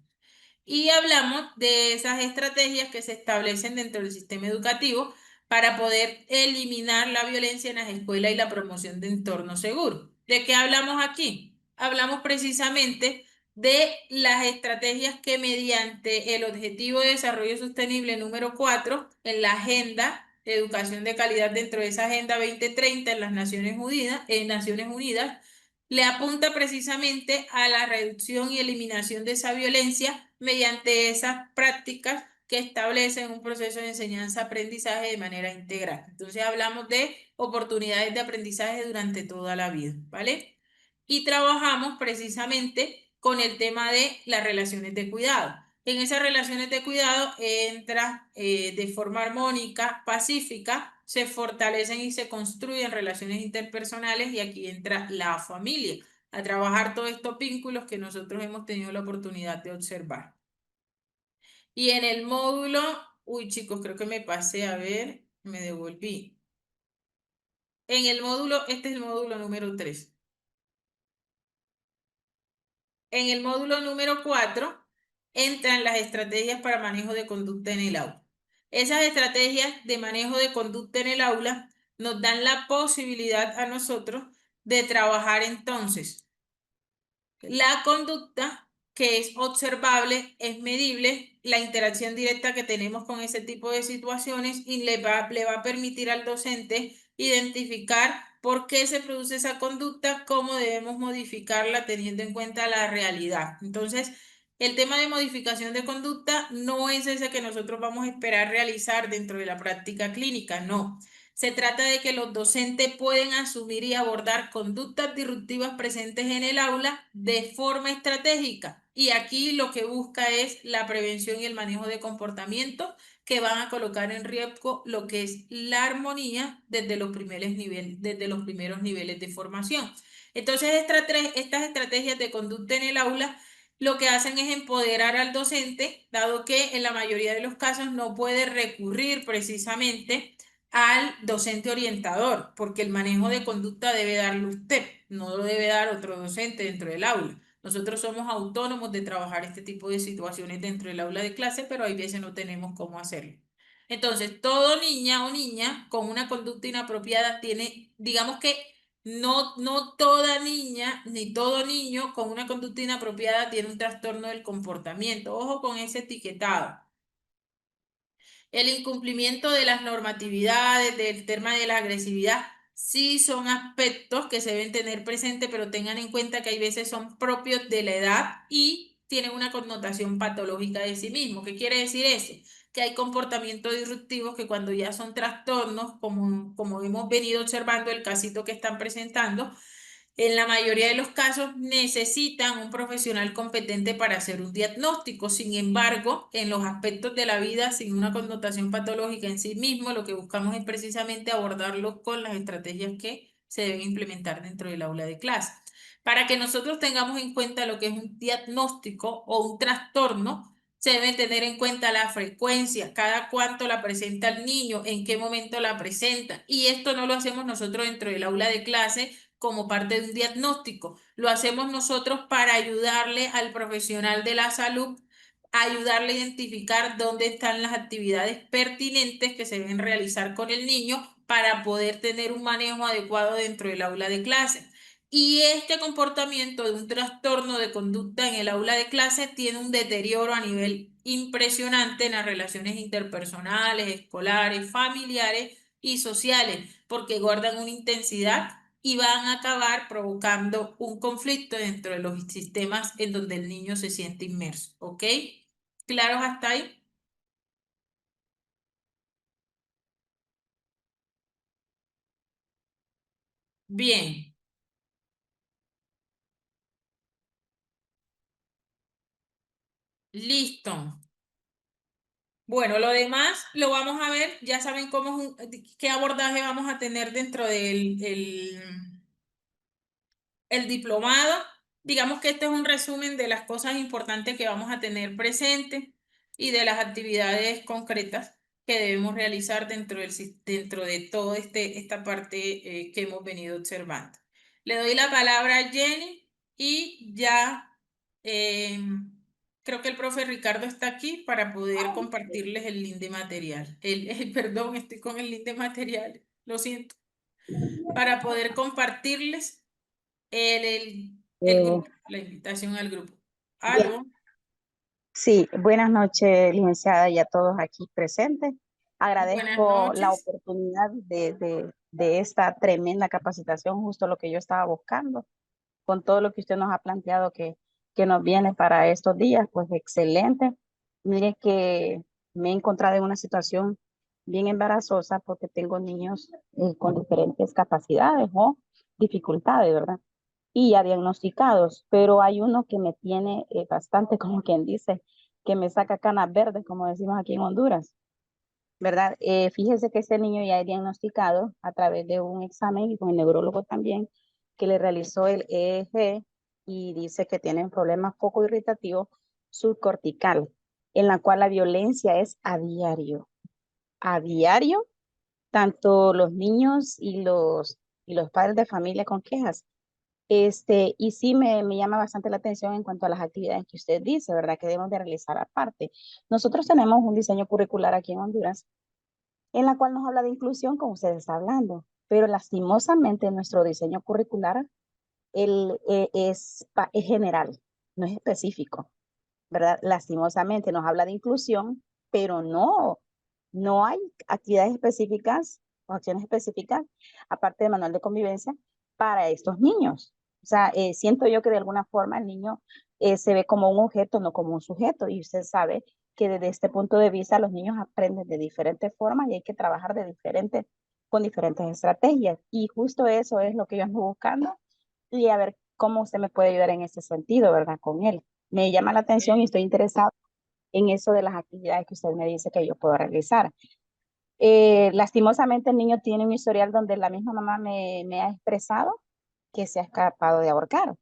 Y hablamos de esas estrategias que se establecen dentro del sistema educativo para poder eliminar la violencia en las escuelas y la promoción de entornos seguros. ¿De qué hablamos aquí? Hablamos precisamente de las estrategias que mediante el Objetivo de Desarrollo Sostenible número 4 en la Agenda de Educación de Calidad dentro de esa Agenda 2030 en las Naciones Unidas, le apunta precisamente a la reducción y eliminación de esa violencia mediante esas prácticas que establecen un proceso de enseñanza-aprendizaje de manera integral. Entonces hablamos de oportunidades de aprendizaje durante toda la vida, ¿vale? Y trabajamos precisamente con el tema de las relaciones de cuidado. En esas relaciones de cuidado entra de forma armónica, pacífica, se fortalecen y se construyen relaciones interpersonales y aquí entra la familia a trabajar todos estos vínculos que nosotros hemos tenido la oportunidad de observar. Y en el módulo, uy chicos, creo que me pasé a ver, me devolví. En el módulo, este es el módulo número 3. En el módulo número 4 entran las estrategias para manejo de conducta en el aula. Esas estrategias de manejo de conducta en el aula nos dan la posibilidad a nosotros de trabajar entonces la conducta que es observable, es medible, la interacción directa que tenemos con ese tipo de situaciones y le va a permitir al docente identificar por qué se produce esa conducta, cómo debemos modificarla teniendo en cuenta la realidad. Entonces, el tema de modificación de conducta no es ese que nosotros vamos a esperar realizar dentro de la práctica clínica, no. Se trata de que los docentes pueden asumir y abordar conductas disruptivas presentes en el aula de forma estratégica. Y aquí lo que busca es la prevención y el manejo de comportamientos que van a colocar en riesgo lo que es la armonía desde los primeros niveles de formación. Entonces, estas estrategias de conducta en el aula lo que hacen es empoderar al docente, dado que en la mayoría de los casos no puede recurrir precisamente al docente orientador, porque el manejo de conducta debe darlo usted, no lo debe dar otro docente dentro del aula. Nosotros somos autónomos de trabajar este tipo de situaciones dentro del aula de clase, pero hay veces no tenemos cómo hacerlo. Entonces, todo niña o niña con una conducta inapropiada tiene, digamos que no toda niña ni todo niño con una conducta inapropiada tiene un trastorno del comportamiento. Ojo con ese etiquetado. El incumplimiento de las normatividades, del tema de la agresividad, sí son aspectos que se deben tener presente, pero tengan en cuenta que hay veces son propios de la edad y tienen una connotación patológica de sí mismo. ¿Qué quiere decir eso? Que hay comportamientos disruptivos que cuando ya son trastornos, como hemos venido observando el casito que están presentando, En la mayoría de los casos necesitan un profesional competente para hacer un diagnóstico. Sin embargo, en los aspectos de la vida sin una connotación patológica en sí mismo, lo que buscamos es precisamente abordarlo con las estrategias que se deben implementar dentro del aula de clase. Para que nosotros tengamos en cuenta lo que es un diagnóstico o un trastorno, se debe tener en cuenta la frecuencia, cada cuánto la presenta el niño, en qué momento la presenta. Y esto no lo hacemos nosotros dentro del aula de clase como parte de un diagnóstico. Lo hacemos nosotros para ayudarle al profesional de la salud, ayudarle a identificar dónde están las actividades pertinentes que se deben realizar con el niño para poder tener un manejo adecuado dentro del aula de clase. Y este comportamiento de un trastorno de conducta en el aula de clase tiene un deterioro a nivel impresionante en las relaciones interpersonales, escolares, familiares y sociales, porque guardan una intensidad y van a acabar provocando un conflicto dentro de los sistemas en donde el niño se siente inmerso. ¿Ok? ¿Claros hasta ahí? Bien, listo. Bueno, lo demás lo vamos a ver, ya saben cómo es qué abordaje vamos a tener dentro del el diplomado. Digamos que este es un resumen de las cosas importantes que vamos a tener presentes y de las actividades concretas que debemos realizar dentro de toda esta parte que hemos venido observando. Le doy la palabra a Jenny y ya eh, creo que el profe Ricardo está aquí para poder compartirles el link de material. Perdón, estoy con el link de material, lo siento, para poder compartirles el Eh, grupo, la invitación al grupo. bien, Aló, sí, buenas noches, licenciada, y a todos aquí presentes. buenas Agradezco la noches. oportunidad de esta tremenda capacitación, justo lo que yo estaba buscando, con todo lo que usted nos ha planteado que nos viene para estos días, pues excelente. Mire que me he encontrado en una situación bien embarazosa porque tengo niños con diferentes capacidades o dificultades, ¿verdad? Y ya diagnosticados, pero hay uno que me tiene bastante, como quien dice, que me saca canas verdes, como decimos aquí en Honduras, ¿verdad? Fíjese que este niño ya es diagnosticado a través de un examen y con el neurólogo también, que le realizó el EEG y dice que tiene un problema foco irritativo subcortical, en la cual la violencia es a diario, tanto los niños y los padres de familia con quejas. Y sí me llama bastante la atención en cuanto a las actividades que usted dice, ¿verdad? Que debemos de realizar aparte. Nosotros tenemos un diseño curricular aquí en Honduras, en la cual nos habla de inclusión, como usted está hablando, pero lastimosamente nuestro diseño curricular es general, no es específico, ¿verdad? Lastimosamente nos habla de inclusión, pero no hay actividades específicas o acciones específicas, aparte del manual de convivencia, para estos niños. O sea, siento yo que de alguna forma el niño se ve como un objeto, no como un sujeto, y usted sabe que desde este punto de vista los niños aprenden de diferentes formas y hay que trabajar con diferentes estrategias. Y justo eso es lo que yo ando buscando y a ver cómo usted me puede ayudar en ese sentido, ¿verdad? Con él. Me llama la atención y estoy interesada en eso de las actividades que usted me dice que yo puedo realizar. Lastimosamente el niño tiene un historial donde la misma mamá me ha expresado que se ha escapado de ahorcar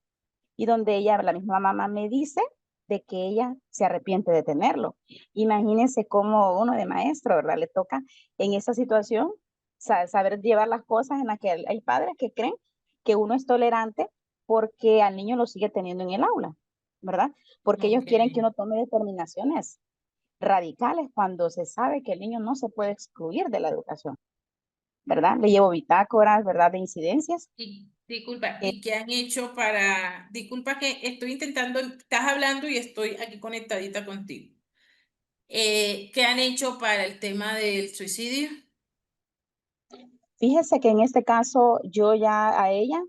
y donde la misma mamá me dice de que ella se arrepiente de tenerlo. Imagínense cómo uno de maestro, ¿verdad? Le toca en esa situación saber llevar las cosas en las que hay padres que creen que uno es tolerante porque al niño lo sigue teniendo en el aula, ¿verdad? Porque ellos Ok. quieren que uno tome determinaciones radicales cuando se sabe que el niño no se puede excluir de la educación, ¿verdad? Le llevo bitácoras, ¿verdad? De incidencias. Y disculpa, Eh, ¿y qué han hecho para, disculpa que estoy intentando, estás hablando y estoy aquí conectadita contigo. ¿Qué han hecho para el tema del suicidio? Fíjese que en este caso yo ya a ella,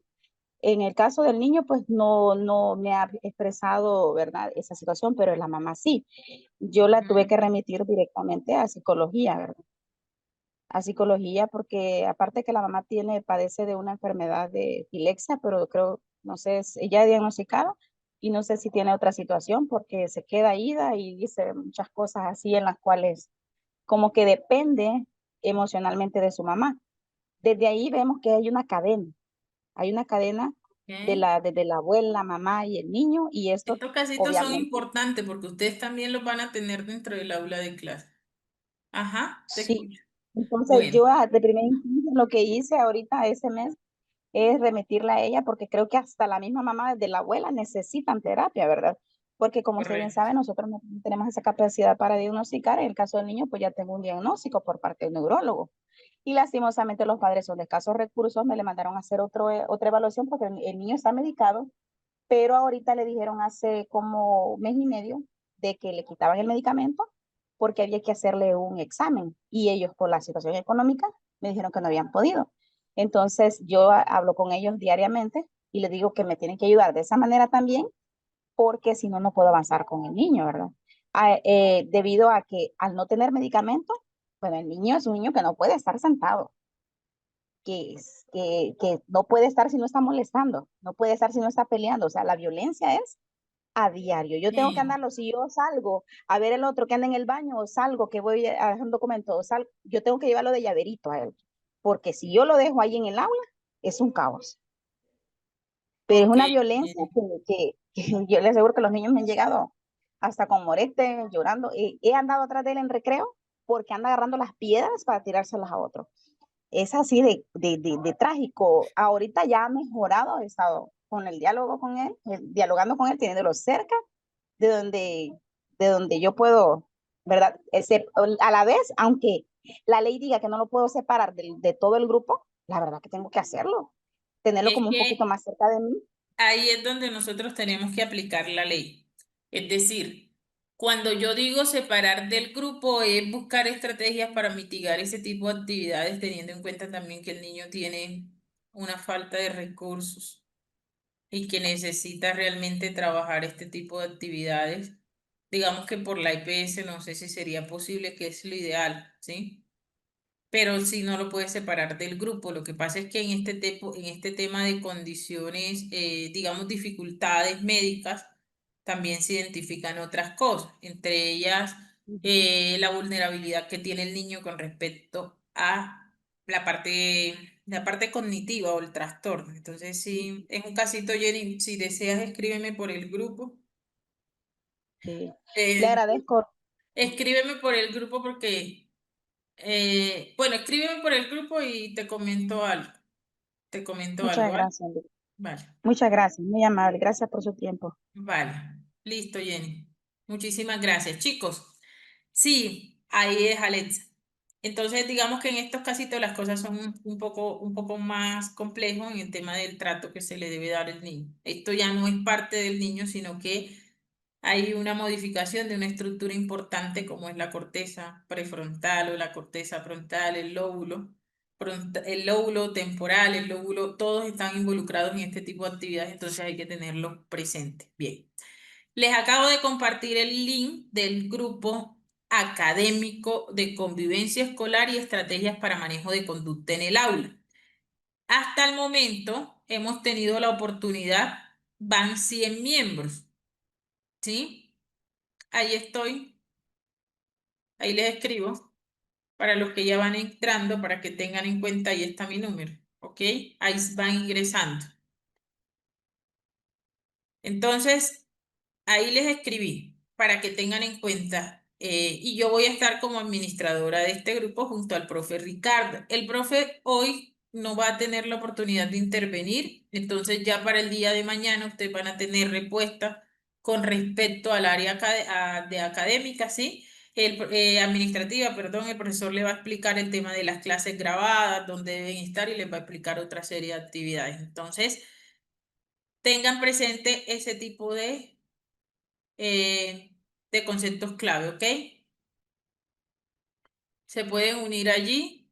en el caso del niño, pues no me ha expresado, ¿verdad? Esa situación, pero la mamá sí. Yo la tuve Ujú. que remitir directamente a psicología, ¿verdad? a psicología porque aparte que la mamá padece de una enfermedad de epilepsia, pero creo, no sé, ella es diagnosticada y no sé si tiene otra situación porque se queda ida y dice muchas cosas así en las cuales como que depende emocionalmente de su mamá. Desde ahí vemos que hay una cadena ¿Ok? desde la abuela, mamá y el niño, y esto Estos casitos son obviamente, importantes porque ustedes también los van a tener dentro del aula de clase. Ajá, te sí. escucho. Entonces Bueno, yo de primera instancia lo que hice ahorita ese mes es remitirla a ella porque creo que hasta la misma mamá de la abuela necesitan terapia, ¿verdad? Porque como usted bien correcto. sabe, nosotros no tenemos esa capacidad para diagnosticar. En el caso del niño, pues ya tengo un diagnóstico por parte del neurólogo. Y lastimosamente los padres son de escasos recursos, me le mandaron a hacer otra evaluación porque el niño está medicado, pero ahorita le dijeron hace como mes y medio de que le quitaban el medicamento porque había que hacerle un examen y ellos por la situación económica me dijeron que no habían podido. Entonces yo hablo con ellos diariamente y les digo que me tienen que ayudar de esa manera también porque si no, no puedo avanzar con el niño, ¿verdad? Debido a que al no tener medicamento, bueno, el niño es un niño que no puede estar sentado, que no puede estar si no está molestando, no puede estar si no está peleando, o sea, la violencia es a diario. Yo tengo que Sí. andarlo, si yo salgo a ver el otro que anda en el baño o salgo que voy a dejar un documento, yo tengo que llevarlo de llaverito a él, porque si yo lo dejo ahí en el aula, es un caos. Pero es Ok. una violencia que yo le aseguro que los niños me han llegado hasta con morete, llorando. He andado atrás de él en recreo porque anda agarrando las piedras para tirárselas a otro. Es así de trágico. Ahorita ya ha mejorado, he estado con el diálogo con él, dialogando con él, teniéndolo cerca de donde, de donde yo puedo, ¿verdad? A la vez, aunque la ley diga que no lo puedo separar de todo el grupo, la verdad que tengo que hacerlo, tenerlo Es como un poquito que más cerca de mí. ahí es donde nosotros tenemos que aplicar la ley. Es decir, cuando yo digo separar del grupo es buscar estrategias para mitigar ese tipo de actividades, teniendo en cuenta también que el niño tiene una falta de recursos y que necesita realmente trabajar este tipo de actividades. Digamos que por la IPS no sé si sería posible, que es lo ideal, ¿sí? Pero si no lo puedes separar del grupo. Lo que pasa es que en este tema de condiciones, digamos, dificultades médicas, también se identifican otras cosas, entre ellas la vulnerabilidad que tiene el niño con respecto a la parte cognitiva o el trastorno. Entonces, sí, es un casito, Jenny, si deseas, escríbeme por el grupo. Sí. Le Eh, agradezco. escríbeme por el grupo porque bueno, escríbeme por el grupo y te comento algo. Te comento Muchas algo, ¿vale? gracias. Vale, Muchas gracias. Muy amable. Gracias por su tiempo. vale. Listo, Jenny. Muchísimas gracias, chicos. Sí, ahí es Alexa. Entonces, digamos que en estos casitos las cosas son un poco más complejos en el tema del trato que se le debe dar al niño. Esto ya no es parte del niño, sino que hay una modificación de una estructura importante como es la corteza prefrontal o la corteza frontal, el lóbulo temporal, el lóbulo, todos están involucrados en este tipo de actividades, entonces hay que tenerlo presente. Bien. Les acabo de compartir el link del grupo académico de convivencia escolar y estrategias para manejo de conducta en el aula. Hasta el momento hemos tenido la oportunidad, van 100 miembros, ¿sí? Ahí estoy, ahí les escribo para los que ya van entrando, para que tengan en cuenta, ahí está mi número, ¿ok? Ahí van ingresando. Entonces, ahí les escribí para que tengan en cuenta, y yo voy a estar como administradora de este grupo junto al profe Ricardo. El profe hoy no va a tener la oportunidad de intervenir, entonces ya para el día de mañana ustedes van a tener respuesta con respecto al área de académica, ¿sí? Administrativa, perdón, el profesor le va a explicar el tema de las clases grabadas, dónde deben estar y les va a explicar otra serie de actividades. Entonces, tengan presente ese tipo de conceptos clave, ¿ok? Se pueden unir allí.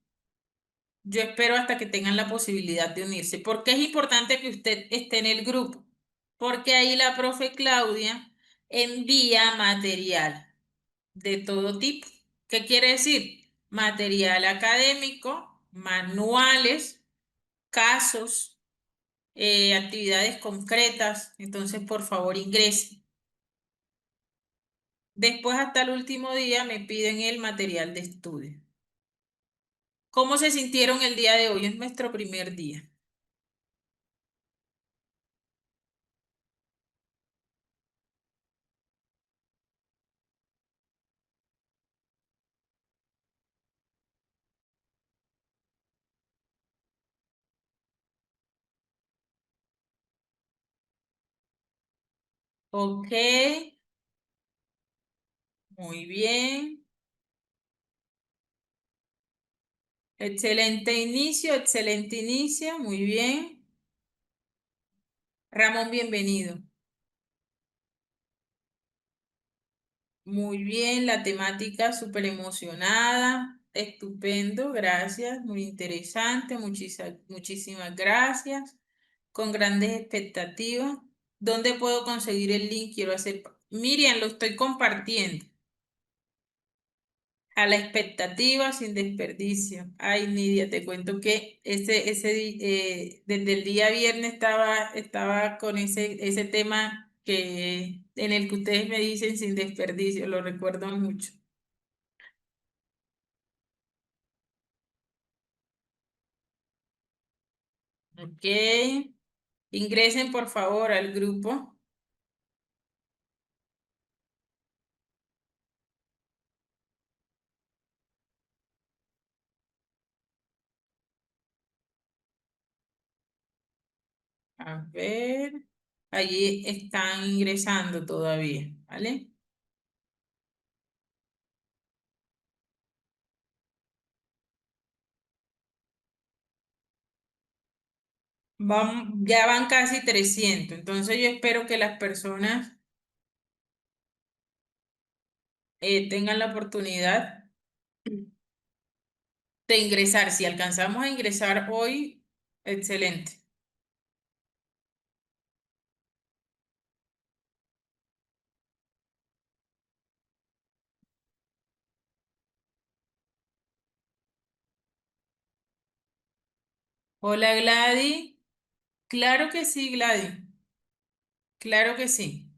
Yo espero hasta que tengan la posibilidad de unirse. ¿Por qué es importante que usted esté en el grupo? Porque ahí la profe Claudia envía material de todo tipo. ¿Qué quiere decir? material académico, manuales, casos, actividades concretas. Entonces, por favor, ingrese. Después, hasta el último día, me piden el material de estudio. ¿Cómo se sintieron el día de hoy? Es nuestro primer día. Ok, muy bien. Excelente inicio, muy bien. Ramón, bienvenido. Muy bien, la temática súper emocionada, estupendo, gracias, muy interesante, muchísimas gracias, con grandes expectativas. ¿Dónde puedo conseguir el link? Quiero hacer, Miriam, lo estoy compartiendo. A la expectativa sin desperdicio. Ay, Nidia, te cuento que desde el día viernes estaba con ese tema en el que ustedes me dicen sin desperdicio, lo recuerdo mucho. Ok, ingresen por favor al grupo. A ver, allí están ingresando todavía, ¿vale? Ya van casi 300, entonces yo espero que las personas tengan la oportunidad de ingresar. Si alcanzamos a ingresar hoy, excelente. Hola Gladys. Claro que sí, Gladys. Claro que sí.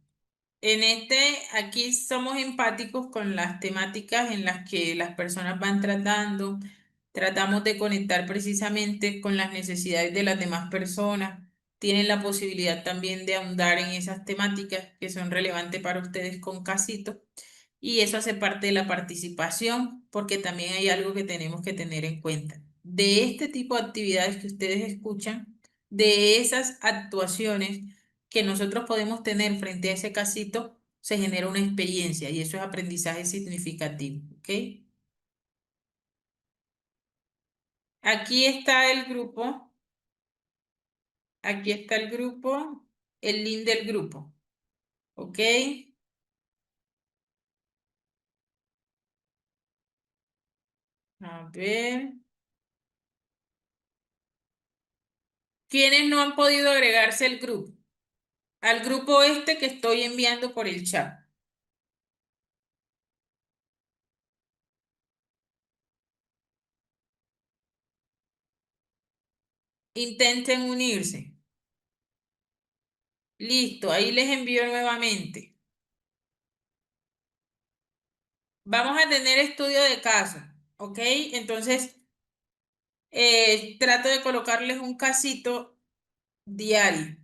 Aquí somos empáticos con las temáticas en las que las personas van tratando. Tratamos de conectar precisamente con las necesidades de las demás personas. Tienen la posibilidad también de ahondar en esas temáticas que son relevantes para ustedes con Casito. Y eso hace parte de la participación, porque también hay algo que tenemos que tener en cuenta. De este tipo de actividades que ustedes escuchan, de esas actuaciones que nosotros podemos tener frente a ese casito, se genera una experiencia y eso es aprendizaje significativo, ¿ok? Aquí está el grupo, aquí está el grupo, el link del grupo, ¿ok? A ver. ¿Quiénes no han podido agregarse al grupo este que estoy enviando por el chat? Intenten unirse. Listo, ahí les envío nuevamente. Vamos a tener estudio de caso, ¿ok? Entonces, trato de colocarles un casito diario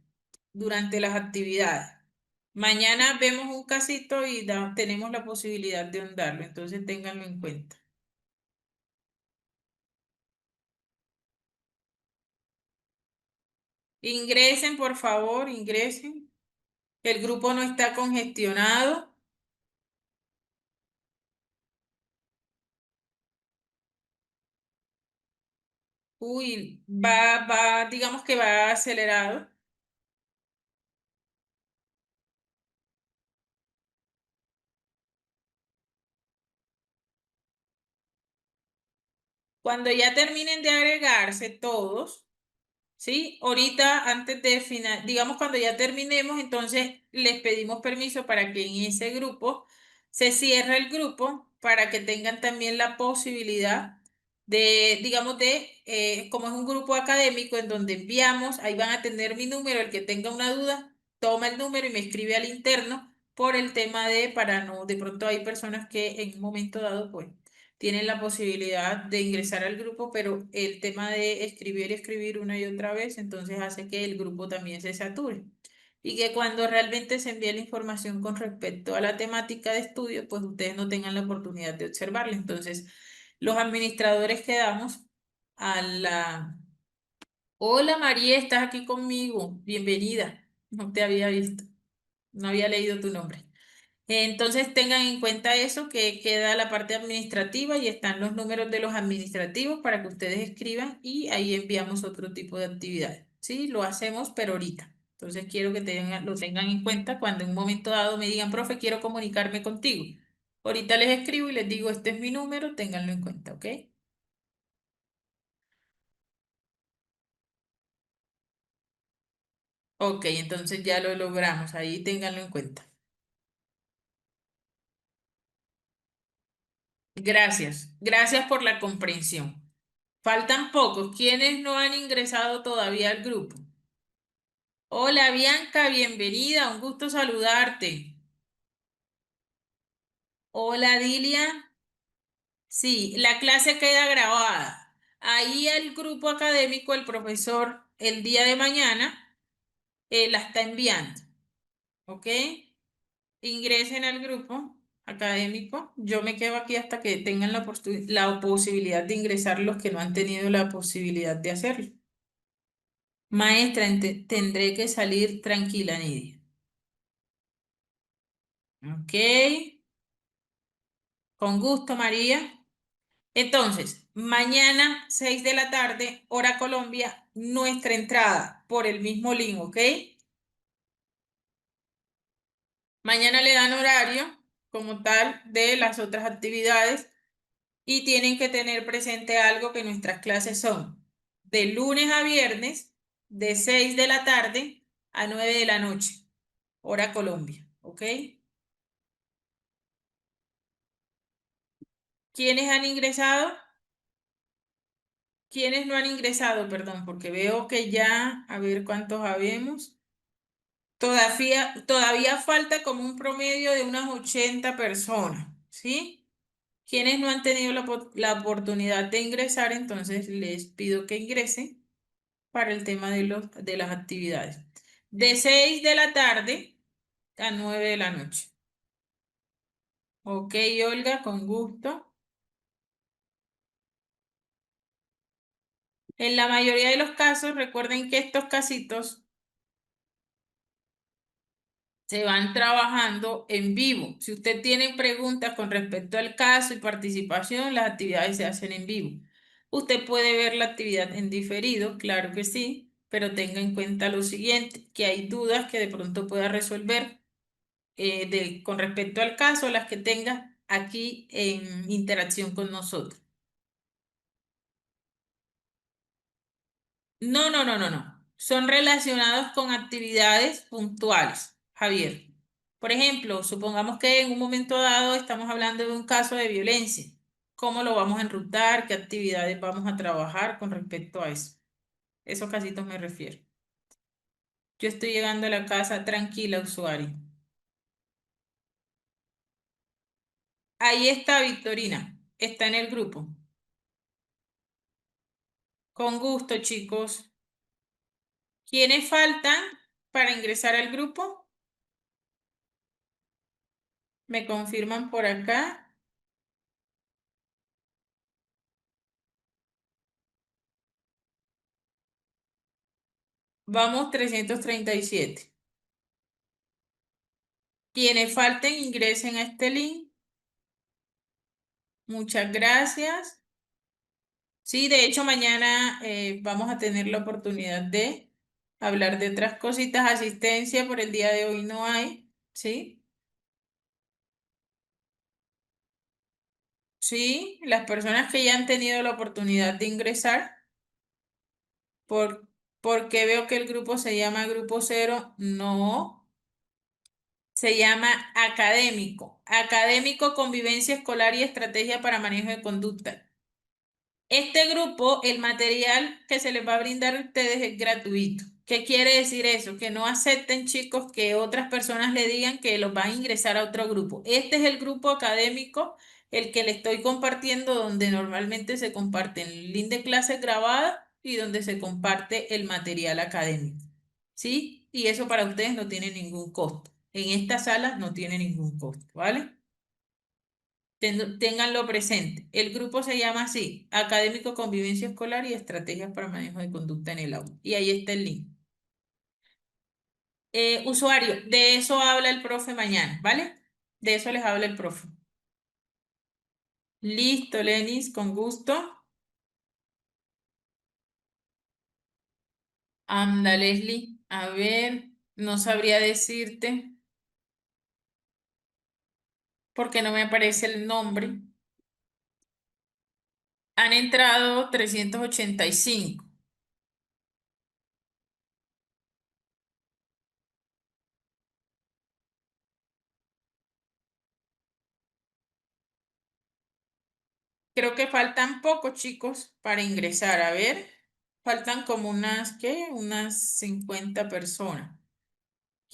durante las actividades. Mañana vemos un casito y tenemos la posibilidad de ahondarlo, entonces ténganlo en cuenta. Ingresen, por favor, ingresen. El grupo no está congestionado. Uy, digamos que va acelerado. Cuando ya terminen de agregarse todos, ¿sí? Ahorita, antes de final, digamos cuando ya terminemos, entonces les pedimos permiso para que en ese grupo se cierre el grupo para que tengan también la posibilidad de, digamos, como es un grupo académico en donde enviamos, ahí van a tener mi número, el que tenga una duda, toma el número y me escribe al interno por el tema para no, de pronto hay personas que en un momento dado, pues, tienen la posibilidad de ingresar al grupo, pero el tema de escribir y escribir una y otra vez, entonces hace que el grupo también se sature. Y que cuando realmente se envíe la información con respecto a la temática de estudio, pues ustedes no tengan la oportunidad de observarla. Entonces, los administradores quedamos a la... Hola María, estás aquí conmigo. Bienvenida. No te había visto. No había leído tu nombre. Entonces tengan en cuenta eso, que queda la parte administrativa y están los números de los administrativos para que ustedes escriban y ahí enviamos otro tipo de actividades. Sí, lo hacemos, pero ahorita. Entonces quiero que lo tengan en cuenta cuando en un momento dado me digan, profe, quiero comunicarme contigo. Ahorita les escribo y les digo, este es mi número, ténganlo en cuenta, ¿ok? Ok, entonces ya lo logramos, ahí ténganlo en cuenta. Gracias, gracias por la comprensión. Faltan pocos. ¿Quiénes no han ingresado todavía al grupo? Hola Bianca, bienvenida, un gusto saludarte. Hola Dilia. Sí, la clase queda grabada. Ahí el grupo académico, el profesor, el día de mañana, la está enviando. ¿Ok? Ingresen al grupo académico. Yo me quedo aquí hasta que tengan la posibilidad de ingresar los que no han tenido la posibilidad de hacerlo. Maestra, tendré que salir tranquila, Nidia. Ok, con gusto, María. Entonces, mañana, 6 de la tarde, hora Colombia, nuestra entrada por el mismo link, ¿ok? Mañana le dan horario como tal de las otras actividades y tienen que tener presente algo que nuestras clases son de lunes a viernes, de 6 de la tarde a 9 de la noche, hora Colombia, ¿ok? ¿Quiénes han ingresado? ¿Quiénes no han ingresado? Perdón, porque veo que ya, a ver cuántos habemos. Todavía falta como un promedio de unas 80 personas, ¿sí? Quienes no han tenido la oportunidad de ingresar, entonces les pido que ingresen para el tema de las actividades. De 6 de la tarde a 9 de la noche. Ok, Olga, con gusto. En la mayoría de los casos, recuerden que estos casitos se van trabajando en vivo. Si usted tiene preguntas con respecto al caso y participación, las actividades se hacen en vivo. Usted puede ver la actividad en diferido, claro que sí, pero tenga en cuenta lo siguiente, que hay dudas que de pronto pueda resolver con respecto al caso, las que tenga aquí en interacción con nosotros. No, no, no, no, no. Son relacionados con actividades puntuales, Javier. Por ejemplo, supongamos que en un momento dado estamos hablando de un caso de violencia. ¿Cómo lo vamos a enrutar? ¿Qué actividades vamos a trabajar con respecto a eso? Esos casitos me refiero. Yo estoy llegando a la casa tranquila, usuario. Ahí está Victorina. Está en el grupo. Con gusto, chicos. ¿Quiénes faltan para ingresar al grupo? Me confirman por acá. Vamos 337. Quienes falten, ingresen a este link. Muchas gracias. Sí, de hecho, mañana vamos a tener la oportunidad de hablar de otras cositas. Asistencia por el día de hoy no hay, ¿sí? Sí, las personas que ya han tenido la oportunidad de ingresar, por, porque veo que el grupo se llama Grupo Cero, no. Se llama académico. Académico, convivencia escolar y estrategia para manejo de conducta. Este grupo, el material que se les va a brindar a ustedes es gratuito. ¿Qué quiere decir eso? Que no acepten, chicos, que otras personas le digan que los van a ingresar a otro grupo. Este es el grupo académico, el que le estoy compartiendo, donde normalmente se comparten el link de clases grabadas y donde se comparte el material académico. ¿Sí? Y eso para ustedes no tiene ningún costo. En estas salas no tiene ningún costo, ¿vale? Ténganlo presente. El grupo se llama así, Académico Convivencia Escolar y Estrategias para Manejo de Conducta en el Aula. Y ahí está el link. Usuario, de eso habla el profe mañana, ¿vale? De eso les habla el profe. Listo, Lenis, con gusto. Anda, Leslie. A ver, no sabría decirte porque no me aparece el nombre. Han entrado 385. Creo que faltan pocos chicos para ingresar. A ver, faltan como unas, ¿qué? Unas 50 personas.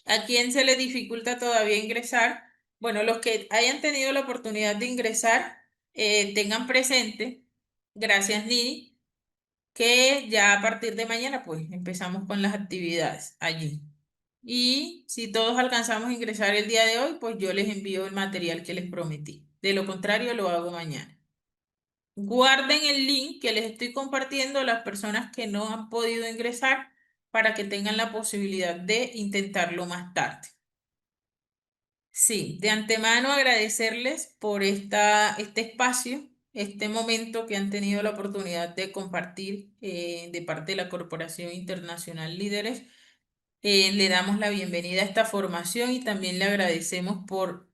¿A quién se le dificulta todavía ingresar? Bueno, los que hayan tenido la oportunidad de ingresar, tengan presente, gracias Nini, que ya a partir de mañana pues empezamos con las actividades allí. Y si todos alcanzamos a ingresar el día de hoy, pues yo les envío el material que les prometí. De lo contrario, lo hago mañana. Guarden el link que les estoy compartiendo a las personas que no han podido ingresar para que tengan la posibilidad de intentarlo más tarde. Sí, de antemano agradecerles por este espacio, este momento que han tenido la oportunidad de compartir de parte de la Corporación Internacional Líderes. Le damos la bienvenida a esta formación y también le agradecemos por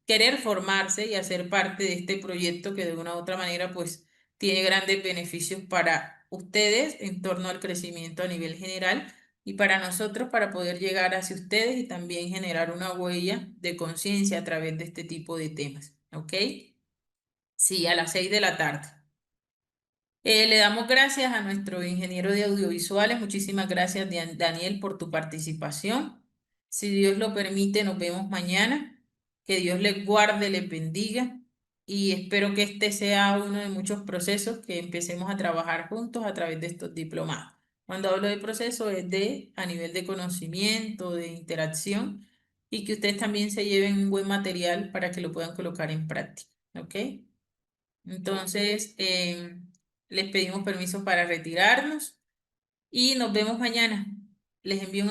querer formarse y hacer parte de este proyecto que de una u otra manera pues tiene grandes beneficios para ustedes en torno al crecimiento a nivel general y para nosotros para poder llegar hacia ustedes y también generar una huella de conciencia a través de este tipo de temas. ¿Ok? Sí, a las 6 de la tarde. Le damos gracias a nuestro ingeniero de audiovisuales. Muchísimas gracias, Daniel, por tu participación. Si Dios lo permite, nos vemos mañana. Que Dios les guarde, les bendiga. Y espero que este sea uno de muchos procesos que empecemos a trabajar juntos a través de estos diplomados. Cuando hablo de proceso es de a nivel de conocimiento, de interacción y que ustedes también se lleven un buen material para que lo puedan colocar en práctica. ¿Ok? Entonces, les pedimos permiso para retirarnos y nos vemos mañana. Les envío un